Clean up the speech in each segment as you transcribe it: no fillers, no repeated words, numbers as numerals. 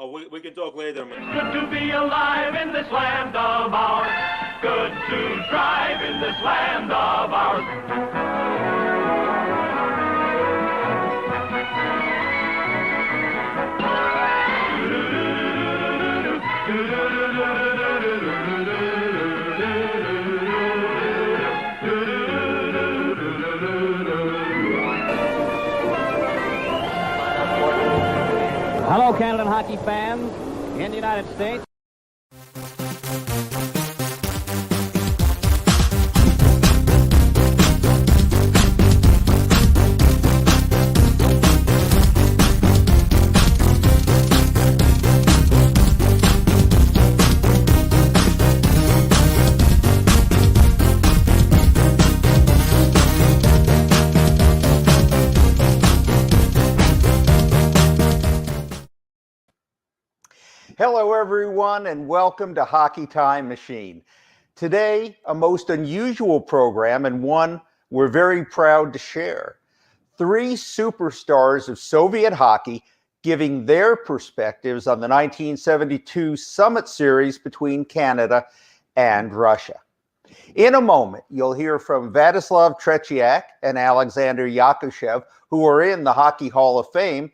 Oh, we can talk later. It's good to be alive in this land of ours. Good to drive in this land of ours. Hello, Canada hockey fans in the United States. Hello, everyone, and welcome to Hockey Time Machine. Today, a most unusual program and one we're very proud to share. Three superstars of Soviet hockey giving their perspectives on the 1972 Summit Series between Canada and Russia. In a moment, you'll hear from Vladislav Tretiak and Alexander Yakushev, who are in the Hockey Hall of Fame,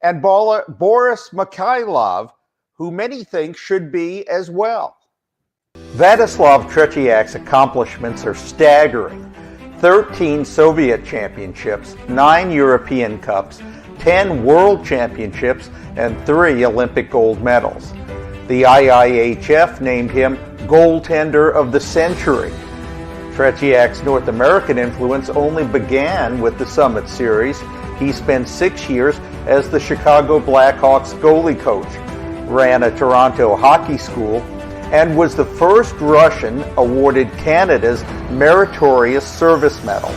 and Boris Mikhailov, who many think should be as well. Vladislav Tretiak's accomplishments are staggering. 13 Soviet championships, 9 European Cups, 10 World Championships, and 3 Olympic gold medals. The IIHF named him Goaltender of the Century. Tretiak's North American influence only began with the Summit Series. He spent 6 years as the Chicago Blackhawks goalie coach, ran a Toronto hockey school, and was the first Russian awarded Canada's Meritorious Service Medal.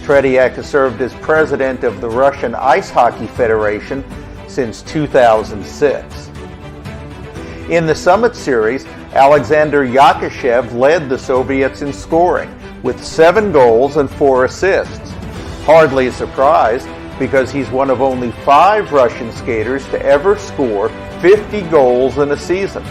Tretiak has served as president of the Russian Ice Hockey Federation since 2006. In the Summit Series, Alexander Yakushev led the Soviets in scoring with 7 goals and 4 assists. Hardly a surprise, because he's one of only 5 Russian skaters to ever score 50 goals in a season.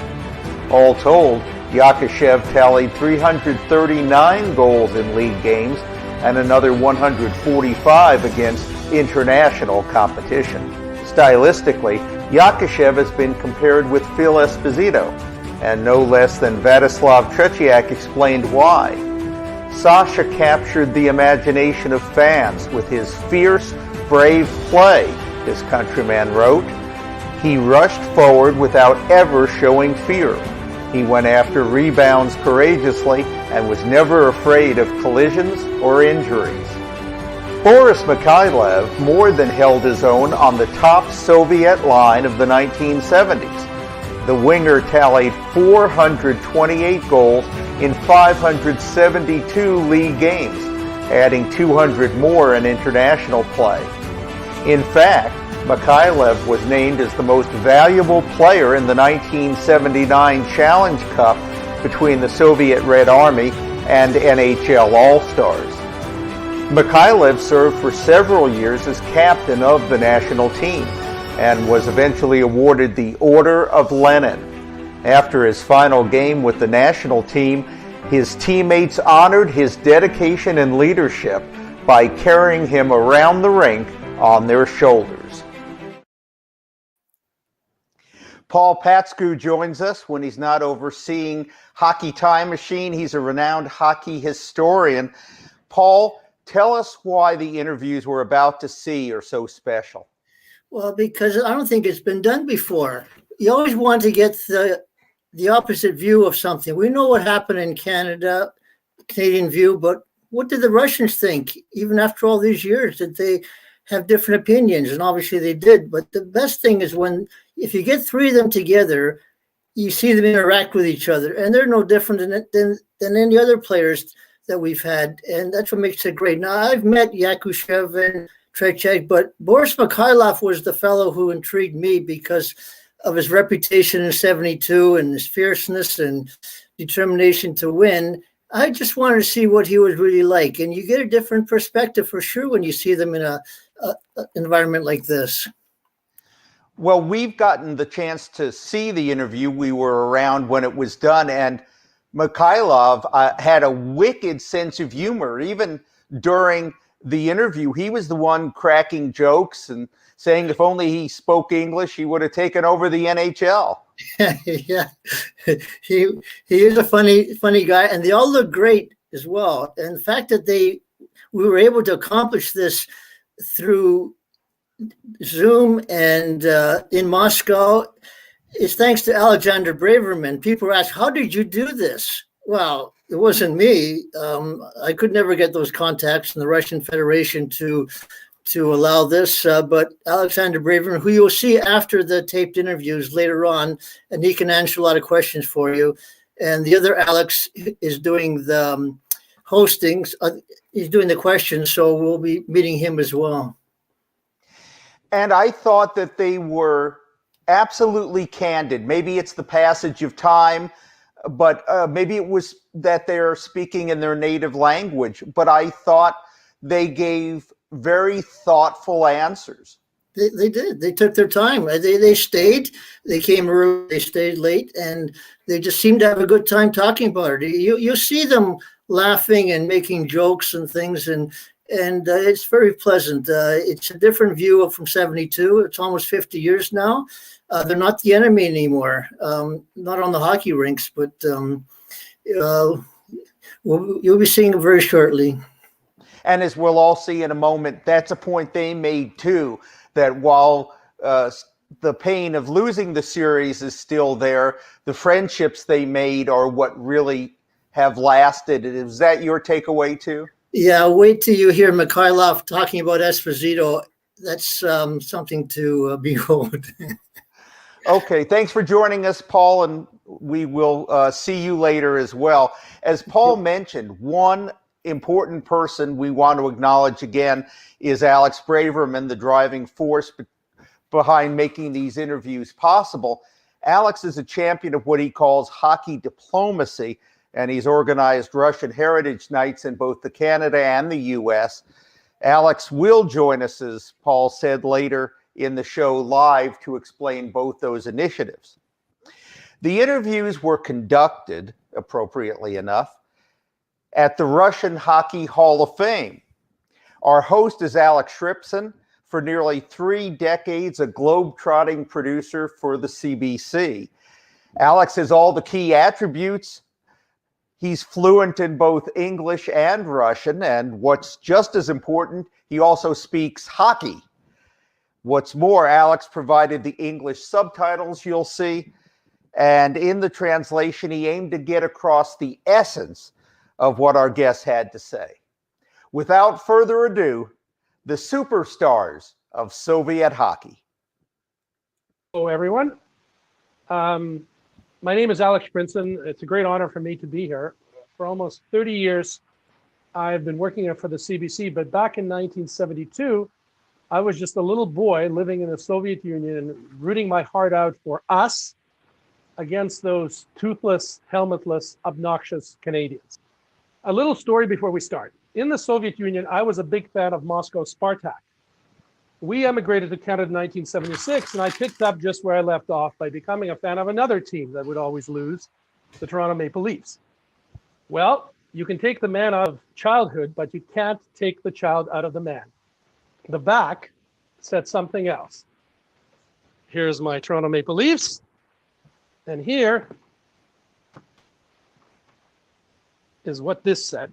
All told, Yakushev tallied 339 goals in league games and another 145 against international competition. Stylistically, Yakushev has been compared with Phil Esposito, and no less than Vladislav Tretiak explained why. Sasha captured the imagination of fans with his fierce, brave play, his countryman wrote. He rushed forward without ever showing fear. He went after rebounds courageously and was never afraid of collisions or injuries. Boris Mikhailov more than held his own on the top Soviet line of the 1970s. The winger tallied 428 goals in 572 league games, adding 200 more in international play. In fact, Mikhailov was named as the most valuable player in the 1979 Challenge Cup between the Soviet Red Army and NHL All-Stars. Mikhailov served for several years as captain of the national team and was eventually awarded the Order of Lenin. After his final game with the national team, his teammates honored his dedication and leadership by carrying him around the rink on their shoulders. Paul Patskou joins us when he's not overseeing Hockey Time Machine. He's a renowned hockey historian. Paul, tell us why the interviews we're about to see are so special. Well, because I don't think it's been done before. You always want to get the opposite view of something. We know what happened in Canada, Canadian view, but what did the Russians think? Even after all these years, did they have different opinions? And obviously they did. But the best thing is if you get 3 of them together, you see them interact with each other, and they're no different than any other players that we've had, and that's what makes it great. Now, I've met Yakushev and Tretiak, but Boris Mikhailov was the fellow who intrigued me because of his reputation in '72 and his fierceness and determination to win. I just wanted to see what he was really like, and you get a different perspective for sure when you see them in a environment like this. Well, we've gotten the chance to see the interview. We were around when it was done, and Mikhailov had a wicked sense of humor. Even during the interview, he was the one cracking jokes and saying if only he spoke English, he would have taken over the NHL. Yeah, he is a funny guy, and they all look great as well. And the fact that we were able to accomplish this through Zoom and in Moscow is thanks to Alexander Braverman. People ask, how did you do this? Well, it wasn't me. I could never get those contacts in the Russian Federation to allow this, but Alexander Braverman, who you'll see after the taped interviews later on, and he can answer a lot of questions for you. And the other Alex is doing the hostings. He's doing the questions, so we'll be meeting him as well. And I thought that they were absolutely candid. Maybe it's the passage of time, but maybe it was that they're speaking in their native language. But I thought they gave very thoughtful answers. They did. They took their time. They stayed. They came early. They stayed late, and they just seemed to have a good time talking about it. You see them laughing and making jokes and things, and it's very pleasant. It's a different view from '72. It's almost 50 years now. They're not the enemy anymore. Not on the hockey rinks, but you'll be seeing them very shortly. And as we'll all see in a moment, that's a point they made too, that while the pain of losing the series is still there, the friendships they made are what really have lasted. Is that your takeaway too? Yeah, wait till you hear Mikhailov talking about Esposito. That's something to behold. Okay, thanks for joining us, Paul, and we will see you later as well. As Paul mentioned, one important person we want to acknowledge again is Alex Braverman, the driving force behind making these interviews possible. Alex is a champion of what he calls hockey diplomacy, and he's organized Russian Heritage Nights in both the Canada and the U.S. Alex will join us, as Paul said, later in the show live to explain both those initiatives. The interviews were conducted, appropriately enough, at the Russian Hockey Hall of Fame. Our host is Alex Shripson, for nearly 3 decades a globe-trotting producer for the CBC. Alex has all the key attributes. He's fluent in both English and Russian, and what's just as important, he also speaks hockey. What's more, Alex provided the English subtitles you'll see, and in the translation, he aimed to get across the essence of what our guest had to say. Without further ado, the superstars of Soviet hockey. Hello, everyone. My name is Alex Shripson. It's a great honor for me to be here. For almost 30 years, I've been working for the CBC, but back in 1972, I was just a little boy living in the Soviet Union, rooting my heart out for us against those toothless, helmetless, obnoxious Canadians. A little story before we start. In the Soviet Union, I was a big fan of Moscow Spartak. We emigrated to Canada in 1976, and I picked up just where I left off by becoming a fan of another team that would always lose, the Toronto Maple Leafs. Well, you can take the man out of childhood, but you can't take the child out of the man. The back said something else. Here's my Toronto Maple Leafs, and here is what this said.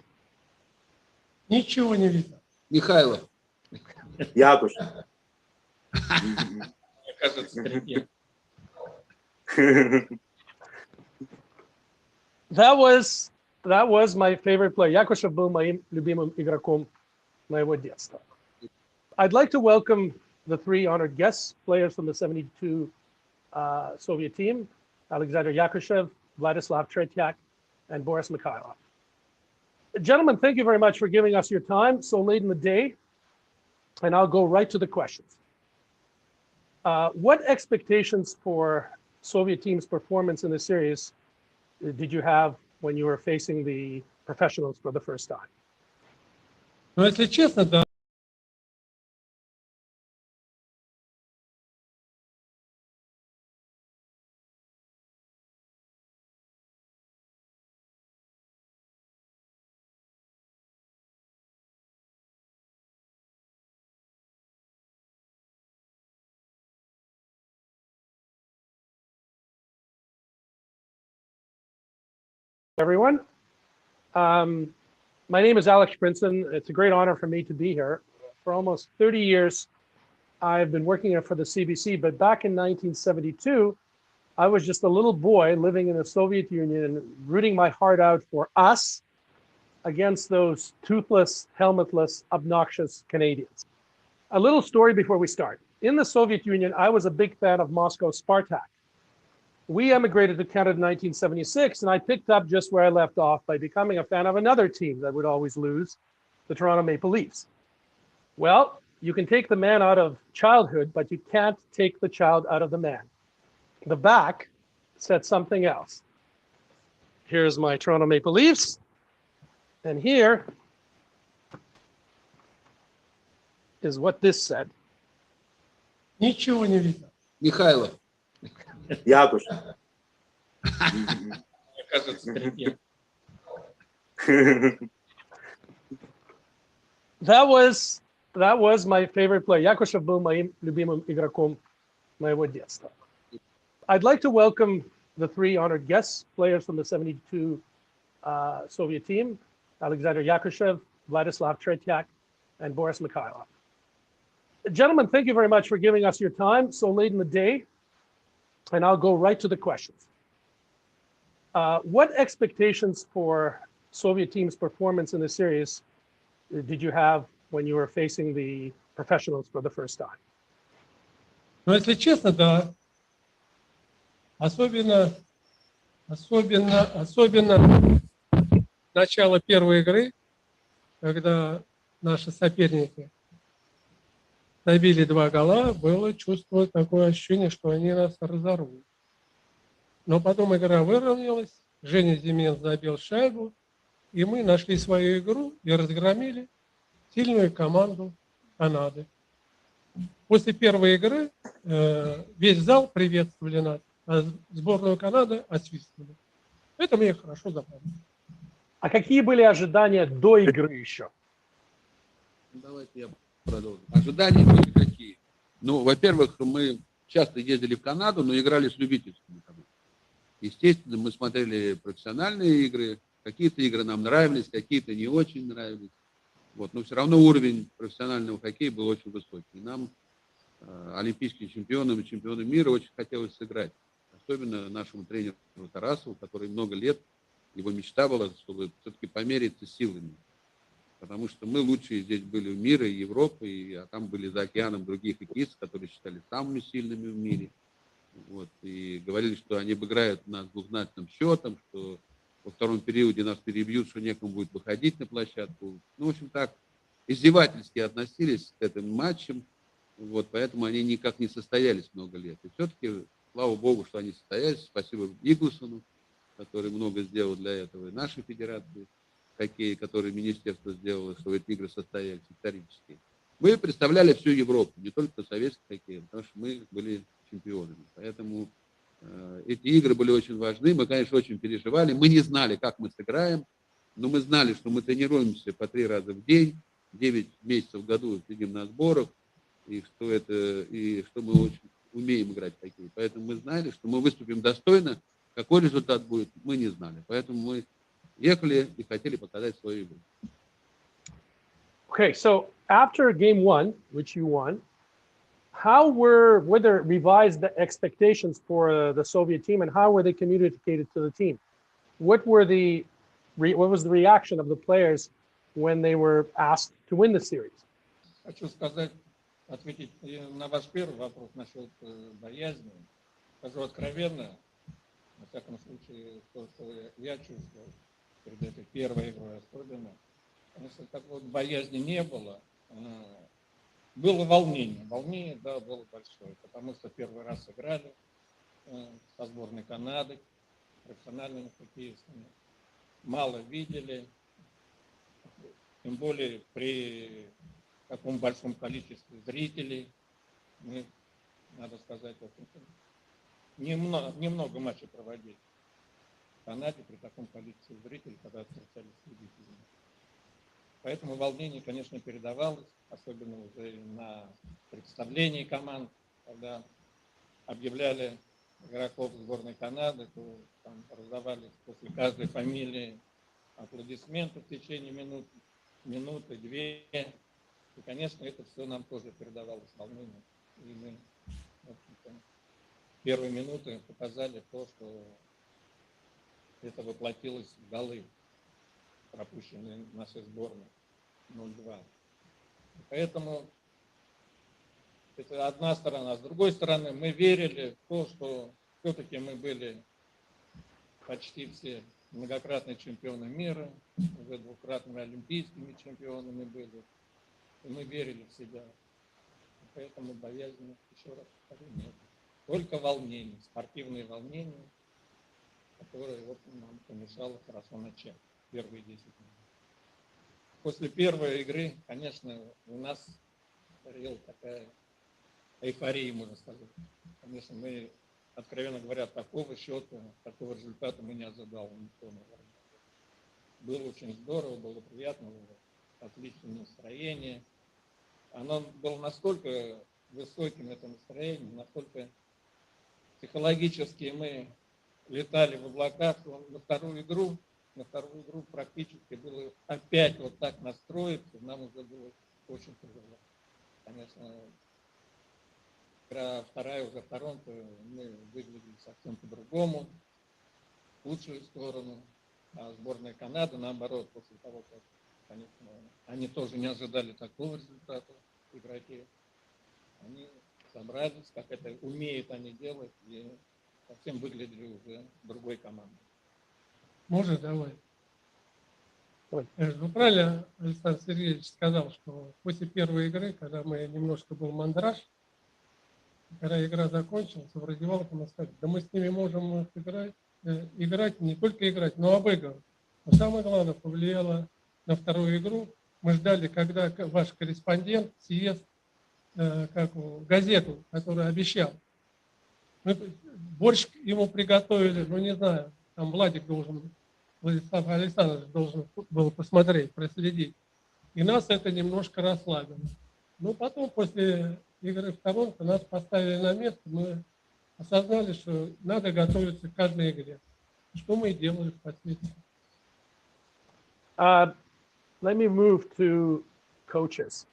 Ничего не видно. Mikhailov. Yakushev. That was my favorite player. Yakushev был моим любимым игроком моего детства. I'd like to welcome the 3 honored guests, players from the 72 Soviet team, Alexander Yakushev, Vladislav Tretiak, and Boris Mikhailov. Gentlemen, thank you very much for giving us your time so late in the day, and I'll go right to the questions. What expectations for Soviet team's performance in the series did you have when you were facing the professionals for the first time? Но если честно, да, Everyone. My name is Alex Princeton. It's a great honor for me to be here. For almost 30 years, I've been working for the CBC, but back in 1972, I was just a little boy living in the Soviet Union, rooting my heart out for us against those toothless, helmetless, obnoxious Canadians. A little story before we start. In the Soviet Union, I was a big fan of Moscow Spartak. We emigrated to Canada in 1976, and I picked up just where I left off by becoming a fan of another team that would always lose, the Toronto Maple Leafs. Well, you can take the man out of childhood, but you can't take the child out of the man. The back said something else. Here's my Toronto Maple Leafs, and here is what this said. Ничего не видно. Mikhailov. Yakushev. Кажется, Tretiak. That was my favorite player. Yakushev был моим любимым игроком моего детства. I'd like to welcome the three honored guests, players from the 72 Soviet team, Alexander Yakushev, Vladislav Tretiak, and Boris Mikhailov. Gentlemen, thank you very much for giving us your time so late in the day, and I'll go right to the questions. What expectations for Soviet team's performance in the series did you have when you were facing the professionals for the first time? Но если честно, да. Особенно начало первой игры, когда наши соперники забили 2 гола, было чувство, такое ощущение, что они нас разорвут. Но потом игра выровнялась, Женя Зимен забил шайбу, и мы нашли свою игру и разгромили сильную команду Канады. После первой игры весь зал приветствовали нас, а сборную Канады освистывали. Это мне хорошо запомнилось. А какие были ожидания до игры еще? Давайте я продолжу. Ожидания были какие? Ну, во-первых, мы часто ездили в Канаду, но играли с любительскими командами. Естественно, мы смотрели профессиональные игры. Какие-то игры нам нравились, какие-то не очень нравились. Вот. Но все равно уровень профессионального хоккея был очень высокий. И нам, олимпийским чемпионам и чемпионам мира, очень хотелось сыграть. Особенно нашему тренеру Тарасову, который много лет, его мечта была, чтобы все-таки помериться силами. Потому что мы лучшие здесь были в мире, и Европы, а там были за океаном другие хоккеисты, которые считали самыми сильными в мире. Вот, и говорили, что они обыграют нас двузначным счетом, что во втором периоде нас перебьют, что некому будет выходить на площадку. Ну, в общем, так издевательски относились к этим матчам. Вот, поэтому они никак не состоялись много лет. И все-таки, слава богу, что они состоялись. Спасибо Иглсону, который много сделал для этого, и нашей федерации хоккея, который министерство сделало, чтобы эти игры состоялись исторические. Мы представляли всю Европу, не только советский хоккей, потому что мы были чемпионами. Поэтому эти игры были очень важны. Мы, конечно, очень переживали. Мы не знали, как мы сыграем, но мы знали, что мы тренируемся по 3 раза в день, 9 месяцев в году сидим на сборах, и что мы очень умеем играть в хоккей. Поэтому мы знали, что мы выступим достойно. Какой результат будет, мы не знали. Поэтому мы ехали и хотели показать свою игру. Okay, so after game 1, which you won, how were there revised expectations for the Soviet team, and how were they communicated to the team? What was the reaction of the players when they were asked to win the series? Хочу сказать, ответить на ваш первый вопрос насчет боязни. Скажу откровенно, во всяком случае, то, что я чувствовал перед этой первой игрой особенно, конечно, такой боязни не было. Было волнение. Волнение, да, было большое, потому что первый раз играли со сборной Канады, профессиональными хоккеистами. Мало видели, тем более при таком большом количестве зрителей. Мы, надо сказать, немного матчей проводили в Канаде при таком количестве зрителей, когда встречались с любителями. Поэтому волнение, конечно, передавалось, особенно уже на представлении команд, когда объявляли игроков сборной Канады, то там раздавались после каждой фамилии аплодисменты в течение минуты, две. И, конечно, это все нам тоже передавалось волнением. И мы, в общем-то, первые минуты показали то, что это воплотилось в голы, пропущенные нашей сборной 0-2. Поэтому это одна сторона. А с другой стороны, мы верили в то, что все-таки мы были почти все многократные чемпионы мира, уже двукратными олимпийскими чемпионами были. И мы верили в себя. Поэтому боязни, еще раз повторю, нет. Только волнение, спортивные волнения, которые вот нам помешало хорошо начать первые 10 минут. После первой игры, конечно, у нас царила такая эйфория, можно сказать. Конечно, мы, откровенно говоря, такого счета, такого результата мы не ожидали никто, наверное. Было очень здорово, было приятно, было отличное настроение. Оно было настолько высоким, это настроение, настолько психологически мы летали в облаках, что на вторую игру практически было опять вот так настроиться, нам уже было очень тяжело. Конечно, игра вторая уже в Торонто, мы выглядели совсем по-другому, в лучшую сторону. А сборная Канады, наоборот, после того, как, конечно, они тоже не ожидали такого результата, игроки, они собрались, как это умеют они делать, и совсем выглядели уже другой командой. Может, давай. Ой. Ну, правильно Александр Сергеевич сказал, что после первой игры, когда мы немножко был мандраж, когда игра закончилась, в раздевалке мы сказали, да мы с ними можем играть, не только играть, но обыгрывать. Но самое главное, повлияло на вторую игру. Мы ждали, когда ваш корреспондент съест газету, которую обещал. Мы борщ ему приготовили, ну не знаю, там Владислав Александрович должен был посмотреть, проследить. И нас это немножко расслабило. Но потом, после игры в Торонто, нас поставили на место, мы осознали, что надо готовиться к каждой игре. Что мы и делали впоследствии. Let me move to coaches.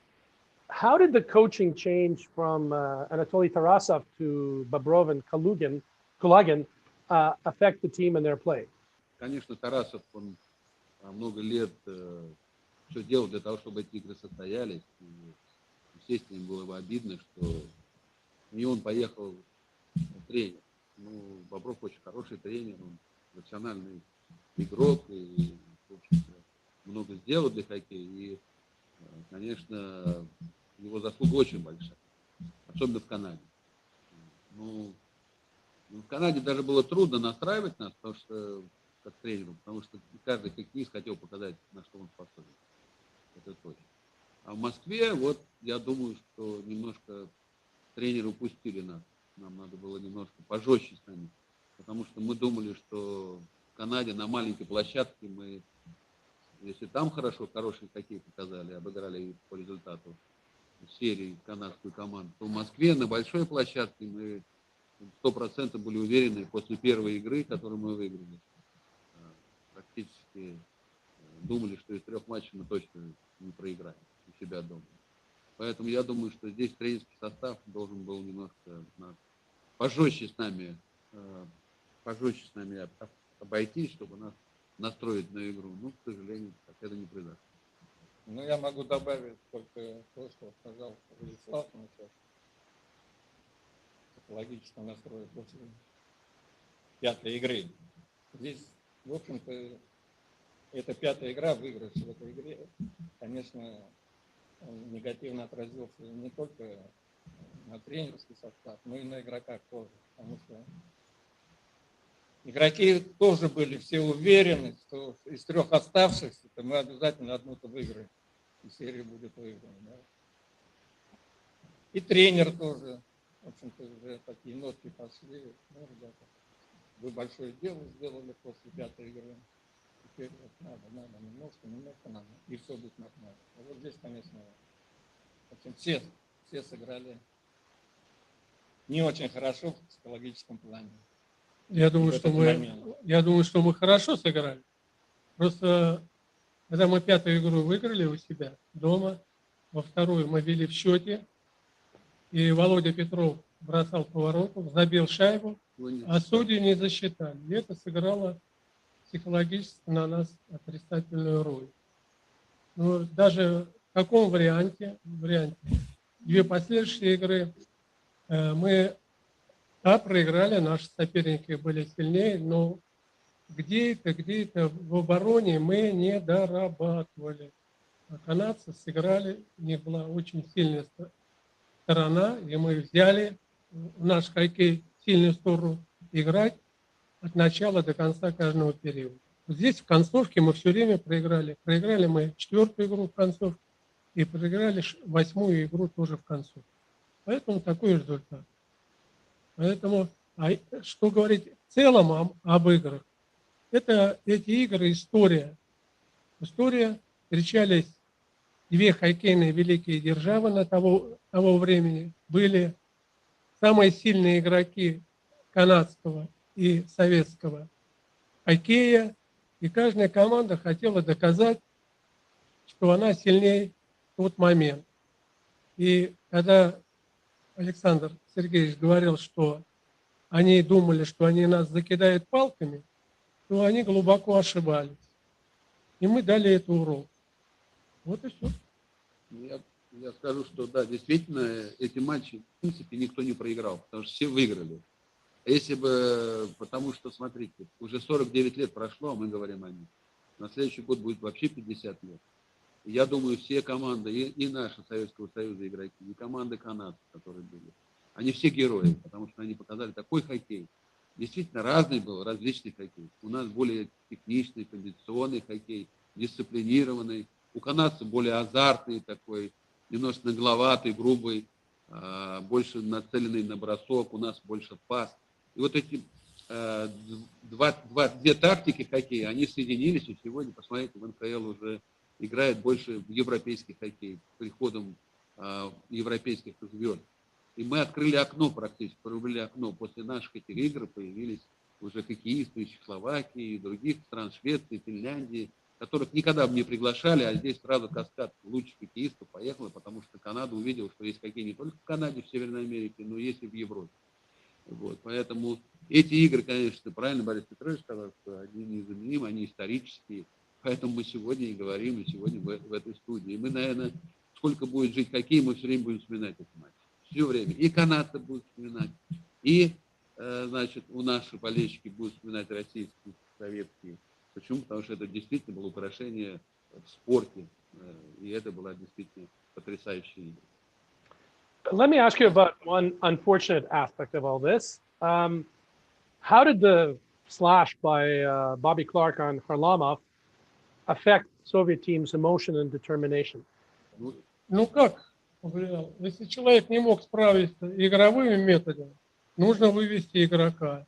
How did the coaching change from Anatoly Tarasov to Bobrov and Kulagin affect the team and their play? Конечно, Тарасов, он много лет все делал для того, чтобы эти игры состоялись. И, естественно, им было бы обидно, что не он поехал тренер. Ну, Бобров очень хороший тренер, он профессиональный игрок и, в общем-то, много сделал для хоккея. И, конечно, его заслуга очень большая, особенно в Канаде. Ну, в Канаде даже было трудно настраивать нас, потому что как тренеру, потому что каждый хоккеист хотел показать, на что он способен. Это точно. А в Москве, вот, я думаю, что немножко тренеры упустили нас. Нам надо было немножко пожестче с нами. Потому что мы думали, что в Канаде на маленькой площадке мы, если там хороший хоккей показали, обыграли по результату серии канадскую команду, то в Москве на большой площадке мы 100% были уверены после первой игры, которую мы выиграли. Практически думали, что из 3 матчей мы точно не проиграем у себя дома. Поэтому я думаю, что здесь тренерский состав должен был немножко пожестче с нами обойтись, чтобы нас настроить на игру. Ну, к сожалению, так это не произошло. Ну, я могу добавить только то, что сказал Владислав, насчет психологического настроя после 5-й игры. Здесь, в общем-то, эта 5-я игра, выигрыш в этой игре, конечно, он негативно отразился не только на тренерский состав, но и на игроках тоже. Потому что игроки тоже были все уверены, что из 3 оставшихся мы обязательно одну-то выиграем. И серия будет выиграна. Да? И тренер тоже, в общем-то, уже такие нотки пошли. Ну, ребята, вы большое дело сделали после 5-й игры. Теперь вот надо, немножко надо. И все будет нормально. А вот здесь, конечно, в общем, все сыграли не очень хорошо в психологическом плане. Я думаю, в что этот мы, момент. я думаю, что мы хорошо сыграли. Просто, когда мы пятую игру выиграли у себя дома, во вторую мы вели в счете, и Володя Петров бросал поворотом, забил шайбу, а судьи не засчитали. И это сыграло психологически на нас отрицательную роль. Но даже в таком варианте две последующие игры мы проиграли, наши соперники были сильнее, но где-то в обороне мы не дорабатывали. А канадцы сыграли, у них была очень сильная сторона, и мы взяли в наш хоккей сильную сторону играть от начала до конца каждого периода. Здесь в концовке мы все время проиграли. Проиграли мы 4-ю игру в концовке и проиграли 8-ю игру тоже в концовке. Поэтому такой результат. Поэтому, что говорить в целом об играх, эти игры история. История, встречались две хоккейные великие державы на того времени, были самые сильные игроки канадского и советского хоккея, и каждая команда хотела доказать, что она сильнее в тот момент. И когда Александр Сергеевич говорил, что они думали, что они нас закидают палками, то они глубоко ошибались. И мы дали это урок. Вот и все. Я скажу, что да, действительно, эти матчи, в принципе, никто не проиграл, потому что все выиграли. Если бы, потому что, смотрите, уже 49 лет прошло, а мы говорим о них. На следующий год будет вообще 50 лет. Я думаю, все команды, и наши Советского Союза игроки, и команды канадцев, которые были, они все герои, потому что они показали такой хоккей. Действительно, разный был, различный хоккей. У нас более техничный, кондиционный хоккей, дисциплинированный. У канадцев более азартный такой, немножко нагловатый, грубый, больше нацеленный на бросок, у нас больше пас. И вот эти две тактики хоккея, они соединились, и сегодня, посмотрите, в НХЛ уже играет больше в европейский хоккей, с приходом европейских звезд. И мы открыли окно практически, прорубили окно. После наших этих игр появились уже хоккеисты из Чехословакии, и других стран, Швеции, Финляндии, которых никогда бы не приглашали, а здесь сразу каскад лучших хоккеистов поехал, потому что Канада увидела, что есть хоккей не только в Канаде, в Северной Америке, но есть и в Европе. Вот. Поэтому эти игры, конечно, правильно Борис Петрович сказал, что они незаменимы, они исторические. Поэтому мы сегодня и говорим, и сегодня в этой студии. И мы, наверное, сколько будет жить хоккей, мы все время будем вспоминать эти матчи. Все время. И канадцы будут вспоминать, и, значит, у наших болельщики будут вспоминать российские, советские. Почему? Потому что это действительно было украшение в спорте, и это была действительно потрясающая игра. Let me ask you about one unfortunate aspect of all this. How did the slash by Bobby Clarke on Kharlamov affect Soviet team's emotion and determination? Ну как? Если человек не мог справиться игровыми методами, нужно вывести игрока.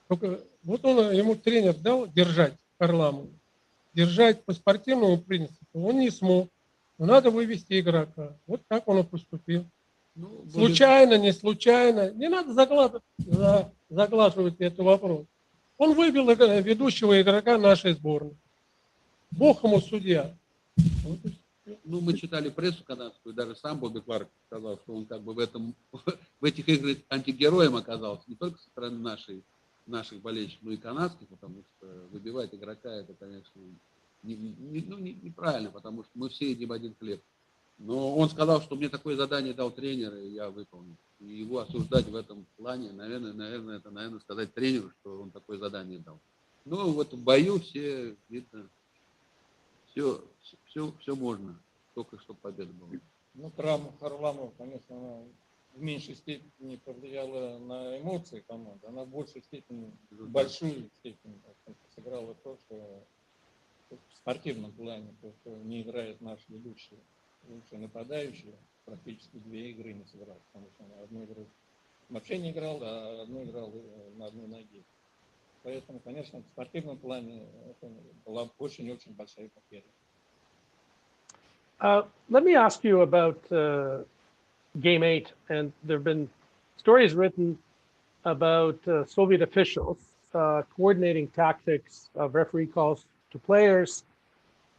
Только вот ему тренер дал держать Харламову. Держать по спортивному принципу он не смог. Но надо вывести игрока. Вот так он и поступил. Ну, случайно, не случайно. Не надо заглаживать этот вопрос. Он выбил ведущего игрока нашей сборной. Бог ему судья. Вот. Ну, мы читали прессу канадскую, даже сам Бобби Кларк сказал, что он как бы в этих играх антигероем оказался, не только со стороны наших болельщиков, но и канадских, потому что выбивать игрока, это, конечно, неправильно, потому что мы все едим один хлеб. Но он сказал, что мне такое задание дал тренер, и я выполнил. И его осуждать в этом плане, наверное, это сказать тренеру, что он такое задание дал. Но вот в бою все, видно, все можно, только чтобы победа была. Ну, травма Харламова, конечно, она в меньшей степени повлияла на эмоции команды, она в большей степени, в большую степень сыграла то, что в спортивном плане, то, что не играет наш ведущий, лучший нападающий, практически 2 игры не сыграл, потому что он одну игру вообще не играл, а одну играл на одной ноге. Поэтому, конечно, в спортивном плане это была очень-очень большая потеря. Let me ask you about Game 8, and there have been stories written about Soviet officials coordinating tactics of referee calls to players.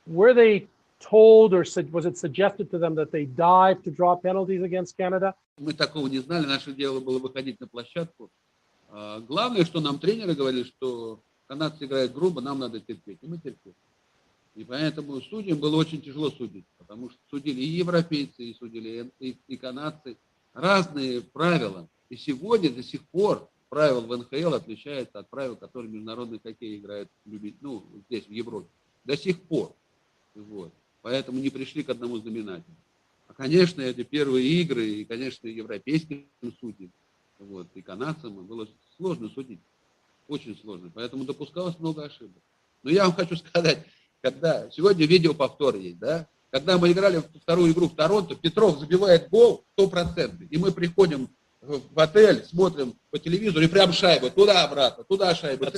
Were they told, or was it suggested to them that they dive to draw penalties against Canada? Мы такого не знали, наше дело было выходить на площадку. Главное, что нам тренеры говорили, что канадцы играют грубо, нам надо терпеть, и мы терпели. И поэтому судьям было очень тяжело судить, потому что судили и европейцы, и судили и канадцы. Разные правила. И сегодня до сих пор правила в НХЛ отличаются от правил, которые международный хоккей играют здесь, в Европе. До сих пор. Вот. Поэтому не пришли к одному знаменателю. А, конечно, это первые игры, и, конечно, европейским судьям, вот, и канадцам было сложно судить. Очень сложно. Поэтому допускалось много ошибок. Но я вам хочу сказать, когда сегодня видеоповтор есть, да? Когда мы играли вторую игру в Торонто, Петров забивает гол 100%. И мы приходим в отель, смотрим по телевизору, и прям шайба, туда-обратно, туда шайба.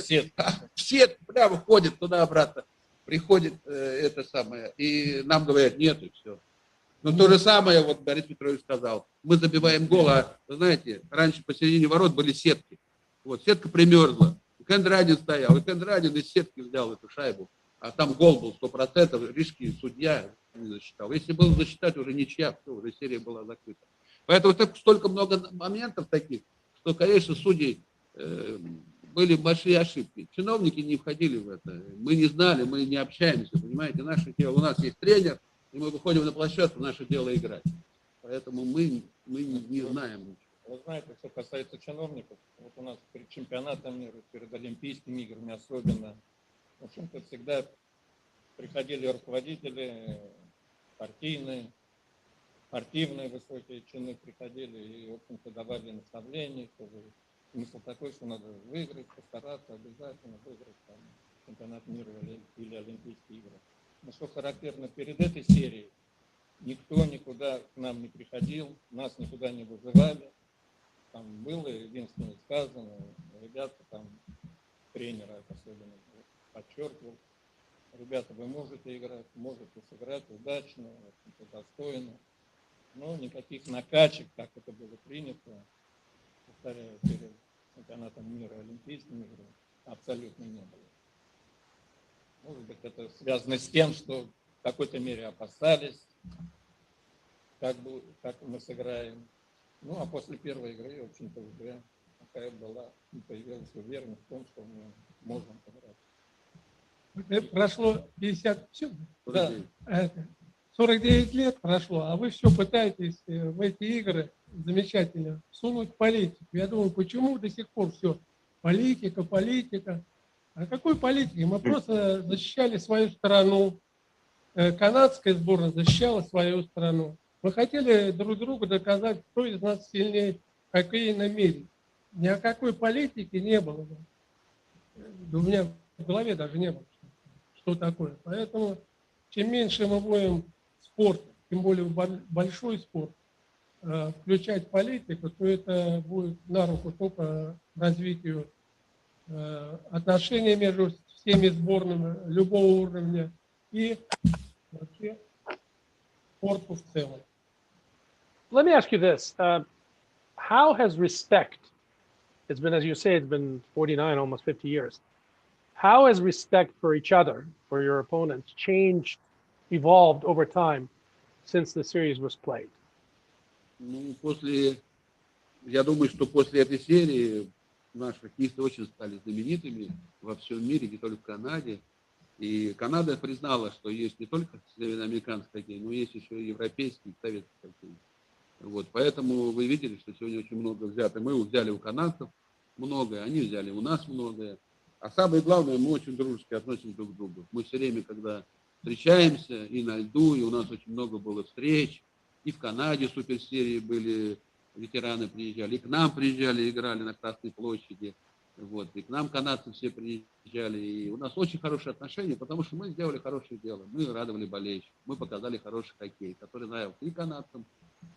Все прямо ходят туда-обратно. Приходит это самое, и нам говорят, нет, и все. Но то же самое, вот Борис Петрович сказал, мы забиваем гол, а, знаете, раньше посередине ворот были сетки. Вот, сетка примерзла. И Дryden стоял, и Dryden из сетки взял эту шайбу. А там гол был 100%, рижский судья не засчитал. Если было засчитать, уже ничья, все, уже серия была закрыта. Поэтому столько много моментов таких, что, конечно, судьи были большие ошибки. Чиновники не входили в это. Мы не знали, мы не общаемся, понимаете. Наше дело, у нас есть тренер, и мы выходим на площадку, наше дело играть. Поэтому мы не знаем. Вы знаете, что касается чиновников, вот у нас перед чемпионатом мира, перед Олимпийскими играми особенно, в общем-то, всегда приходили руководители партийные, спортивные высокие чины приходили и, в общем-то, давали наставления. Смысл такой, что надо выиграть, постараться, обязательно выиграть там, чемпионат мира или Олимпийские игры. Но что характерно, перед этой серией никто никуда к нам не приходил, нас никуда не вызывали. Там было единственное сказано, ребята, там тренера особенно подчеркивал, ребята, вы можете играть, можете сыграть удачно, достойно, но никаких накачек, как это было принято, повторяю, перед чемпионатом мира, Олимпийскими играми, абсолютно не было. Может быть, это связано с тем, что в какой-то мере опасались, как мы сыграем. Ну, а после первой игры, в общем-то, уже такая была, появилась уверенность в том, что мы можем сыграть. Прошло 50, Да. 49 лет прошло, а вы все пытаетесь в эти игры замечательно всунуть политику. Я думаю, почему до сих пор все политика, политика. А какой политики? Мы просто защищали свою страну. Канадская сборная защищала свою страну. Мы хотели друг другу доказать, кто из нас сильнее в хоккейном мире. Ни о какой политике не было. У меня в голове даже не было, что такое. Поэтому чем меньше мы будем спорт, тем более большой спорт, включать политику, то это будет на руку только развитию отношений между всеми сборными любого уровня и вообще спорту в целом. Let me ask you this. How has respect, it's been, as you say, it's been 49, almost 50 years. How has respect for each other, for your opponents, changed, evolved over time since the series was played? Ну, я думаю, что после этой серии наши хоккеисты очень стали знаменитыми во всем мире, не только в Канаде. И Канада признала, что есть не только североамериканский хоккей, но есть еще и европейский, и советский хоккей. Вот, поэтому вы видели, что сегодня очень много взято. Мы взяли у канадцев многое, они взяли у нас многое. А самое главное, мы очень дружески относимся друг к другу. Мы все время, когда встречаемся и на льду, и у нас очень много было встреч, и в Канаде суперсерии были, ветераны приезжали, и к нам приезжали, играли на Красной площади. Вот, и к нам канадцы все приезжали, и у нас очень хорошие отношения, потому что мы сделали хорошее дело, мы радовали болельщиков, мы показали хороший хоккей, который нравился и канадцам,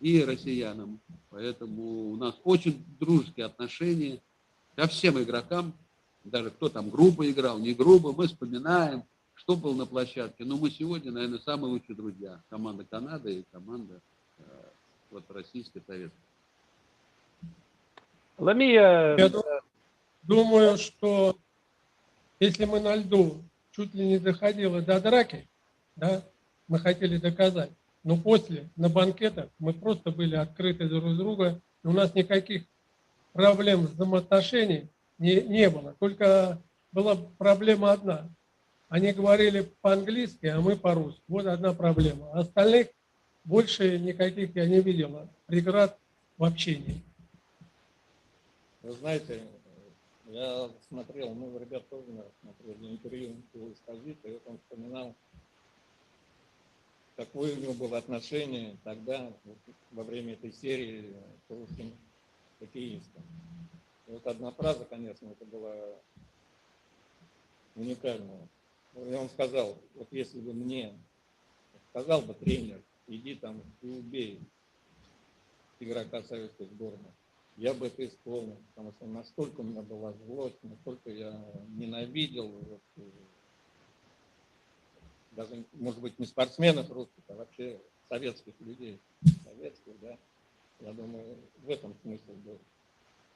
и россиянам. Поэтому у нас очень дружеские отношения ко всем игрокам, даже кто там грубо играл, не грубо, мы вспоминаем, что было на площадке. Но мы сегодня, наверное, самые лучшие друзья. Команда Канады и команда российская, советская. Let me. Я думаю, что если мы на льду чуть ли не доходило до драки, да, мы хотели доказать, но после, на банкетах, мы просто были открыты друг с другом, и у нас никаких проблем взаимоотношений не было. Только была проблема одна. Они говорили по-английски, а мы по-русски. Вот одна проблема. Остальных больше никаких я не видела преград в общении. Вы знаете, я смотрел, мы, ребят, тоже смотрели интервью его экспозиции, и он вспоминал, какое у него было отношение тогда, во время этой серии, к русским хоккеистам. И вот одна фраза, конечно, это была уникальная. И он сказал, вот если бы мне сказал бы тренер, иди там и убей игрока советской сборной, я бы это исполнил, потому что настолько у меня была злость, настолько я ненавидел, вот, даже, может быть, не спортсменов русских, а вообще советских людей, советских, да, я думаю, в этом смысл был.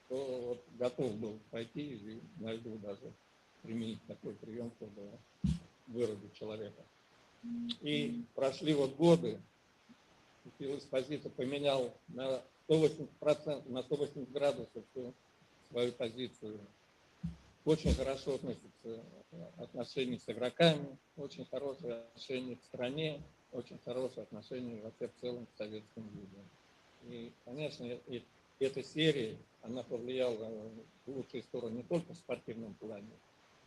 Кто вот готов был пойти и на льду даже применить такой прием, чтобы вырубить человека. И прошли вот годы, и позицию поменял на 180%, на 180 градусов свою позицию. Очень хорошо относится отношения с игроками, очень хорошие отношения в стране, очень хорошие отношения вообще в целом к советским людям. И, конечно, эта серия, она повлияла в лучшую сторону не только в спортивном плане,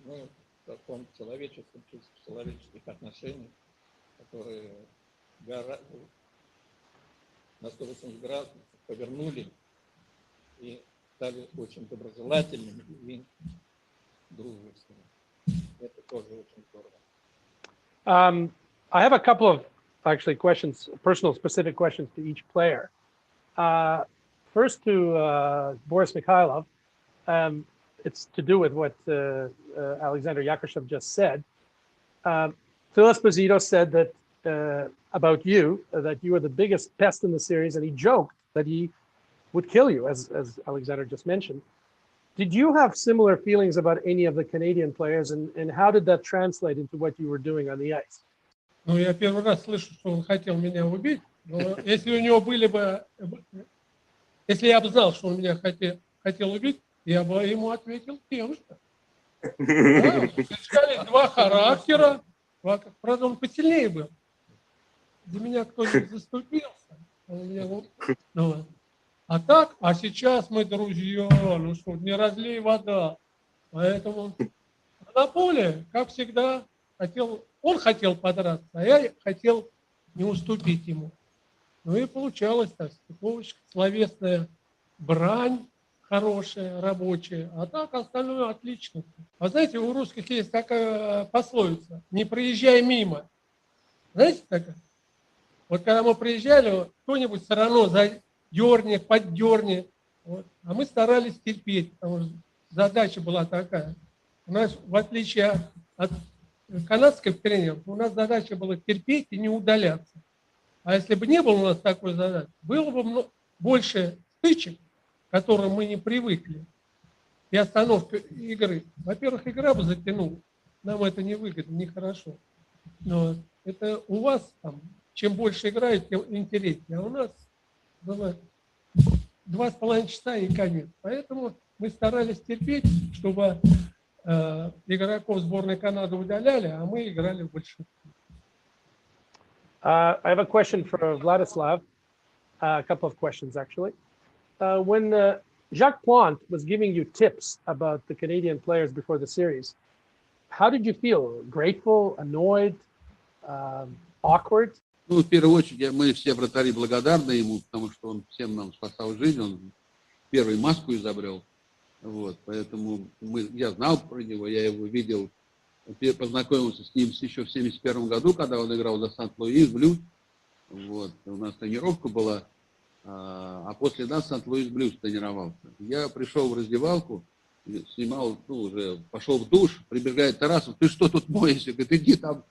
но и в таком человеческом, человеческих отношениях, которые на 180 градусов повернули и стали очень доброжелательными и дружественными. Это тоже очень здорово. I have a couple of actually questions, personal specific questions to each player. First to Boris Mikhailov. It's to do with what Alexander Yakushev just said. Phil Esposito said that about you, that you were the biggest pest in the series, and he joked that he would kill you, as Alexander just mentioned. Did you have similar feelings about any of the Canadian players, and how did that translate into what you were doing on the ice? Ну, я первый раз слышу, что он хотел меня убить, но если у него были бы, если я бы знал, что он меня хотел убить, я бы ему ответил тем же. Да, встречались два характера, правда, он посильнее был. За меня кто-нибудь заступился. Ну, а так, а сейчас мы друзья, ну что, не разлей вода. Поэтому на поле, как всегда, он хотел подраться, а я хотел не уступить ему. Ну и получалось так, стыковочка, словесная брань хорошая, рабочая, а так остальное отлично. А знаете, у русских есть такая пословица: не проезжай мимо. Знаете такая? Вот когда мы приезжали, кто-нибудь все равно задернет, поддернет. Вот. А мы старались терпеть, потому что задача была такая. У нас, в отличие от канадских тренеров, у нас задача была терпеть и не удаляться. А если бы не было у нас такой задачи, было бы больше стычек, к которым мы не привыкли, и остановка игры. Во-первых, игра бы затянула. Нам это не выгодно, нехорошо. Но это у вас там, чем больше играют, тем интереснее. А у нас было 2,5 часа и конец. Поэтому мы старались терпеть, чтобы игроков сборной Канады удаляли, а мы играли в большинстве. I have a question for Vladislav, a couple of questions actually. When Jacques Plante was giving you tips about the Canadian players before the series, how did you feel? Grateful, annoyed, awkward? Ну, в первую очередь, мы все вратари благодарны ему, потому что он всем нам спасал жизнь, он первый маску изобрел. Вот, поэтому я знал про него, я его видел, познакомился с ним еще в 1971 году, когда он играл за Сант-Луис Блюз. Вот, у нас тренировка была, а после нас Сант-Луис Блюз тренировался. Я пришел в раздевалку, снимал, ну, уже пошел в душ, прибегает Тарасов: ты что тут моешься? Говорит, иди там,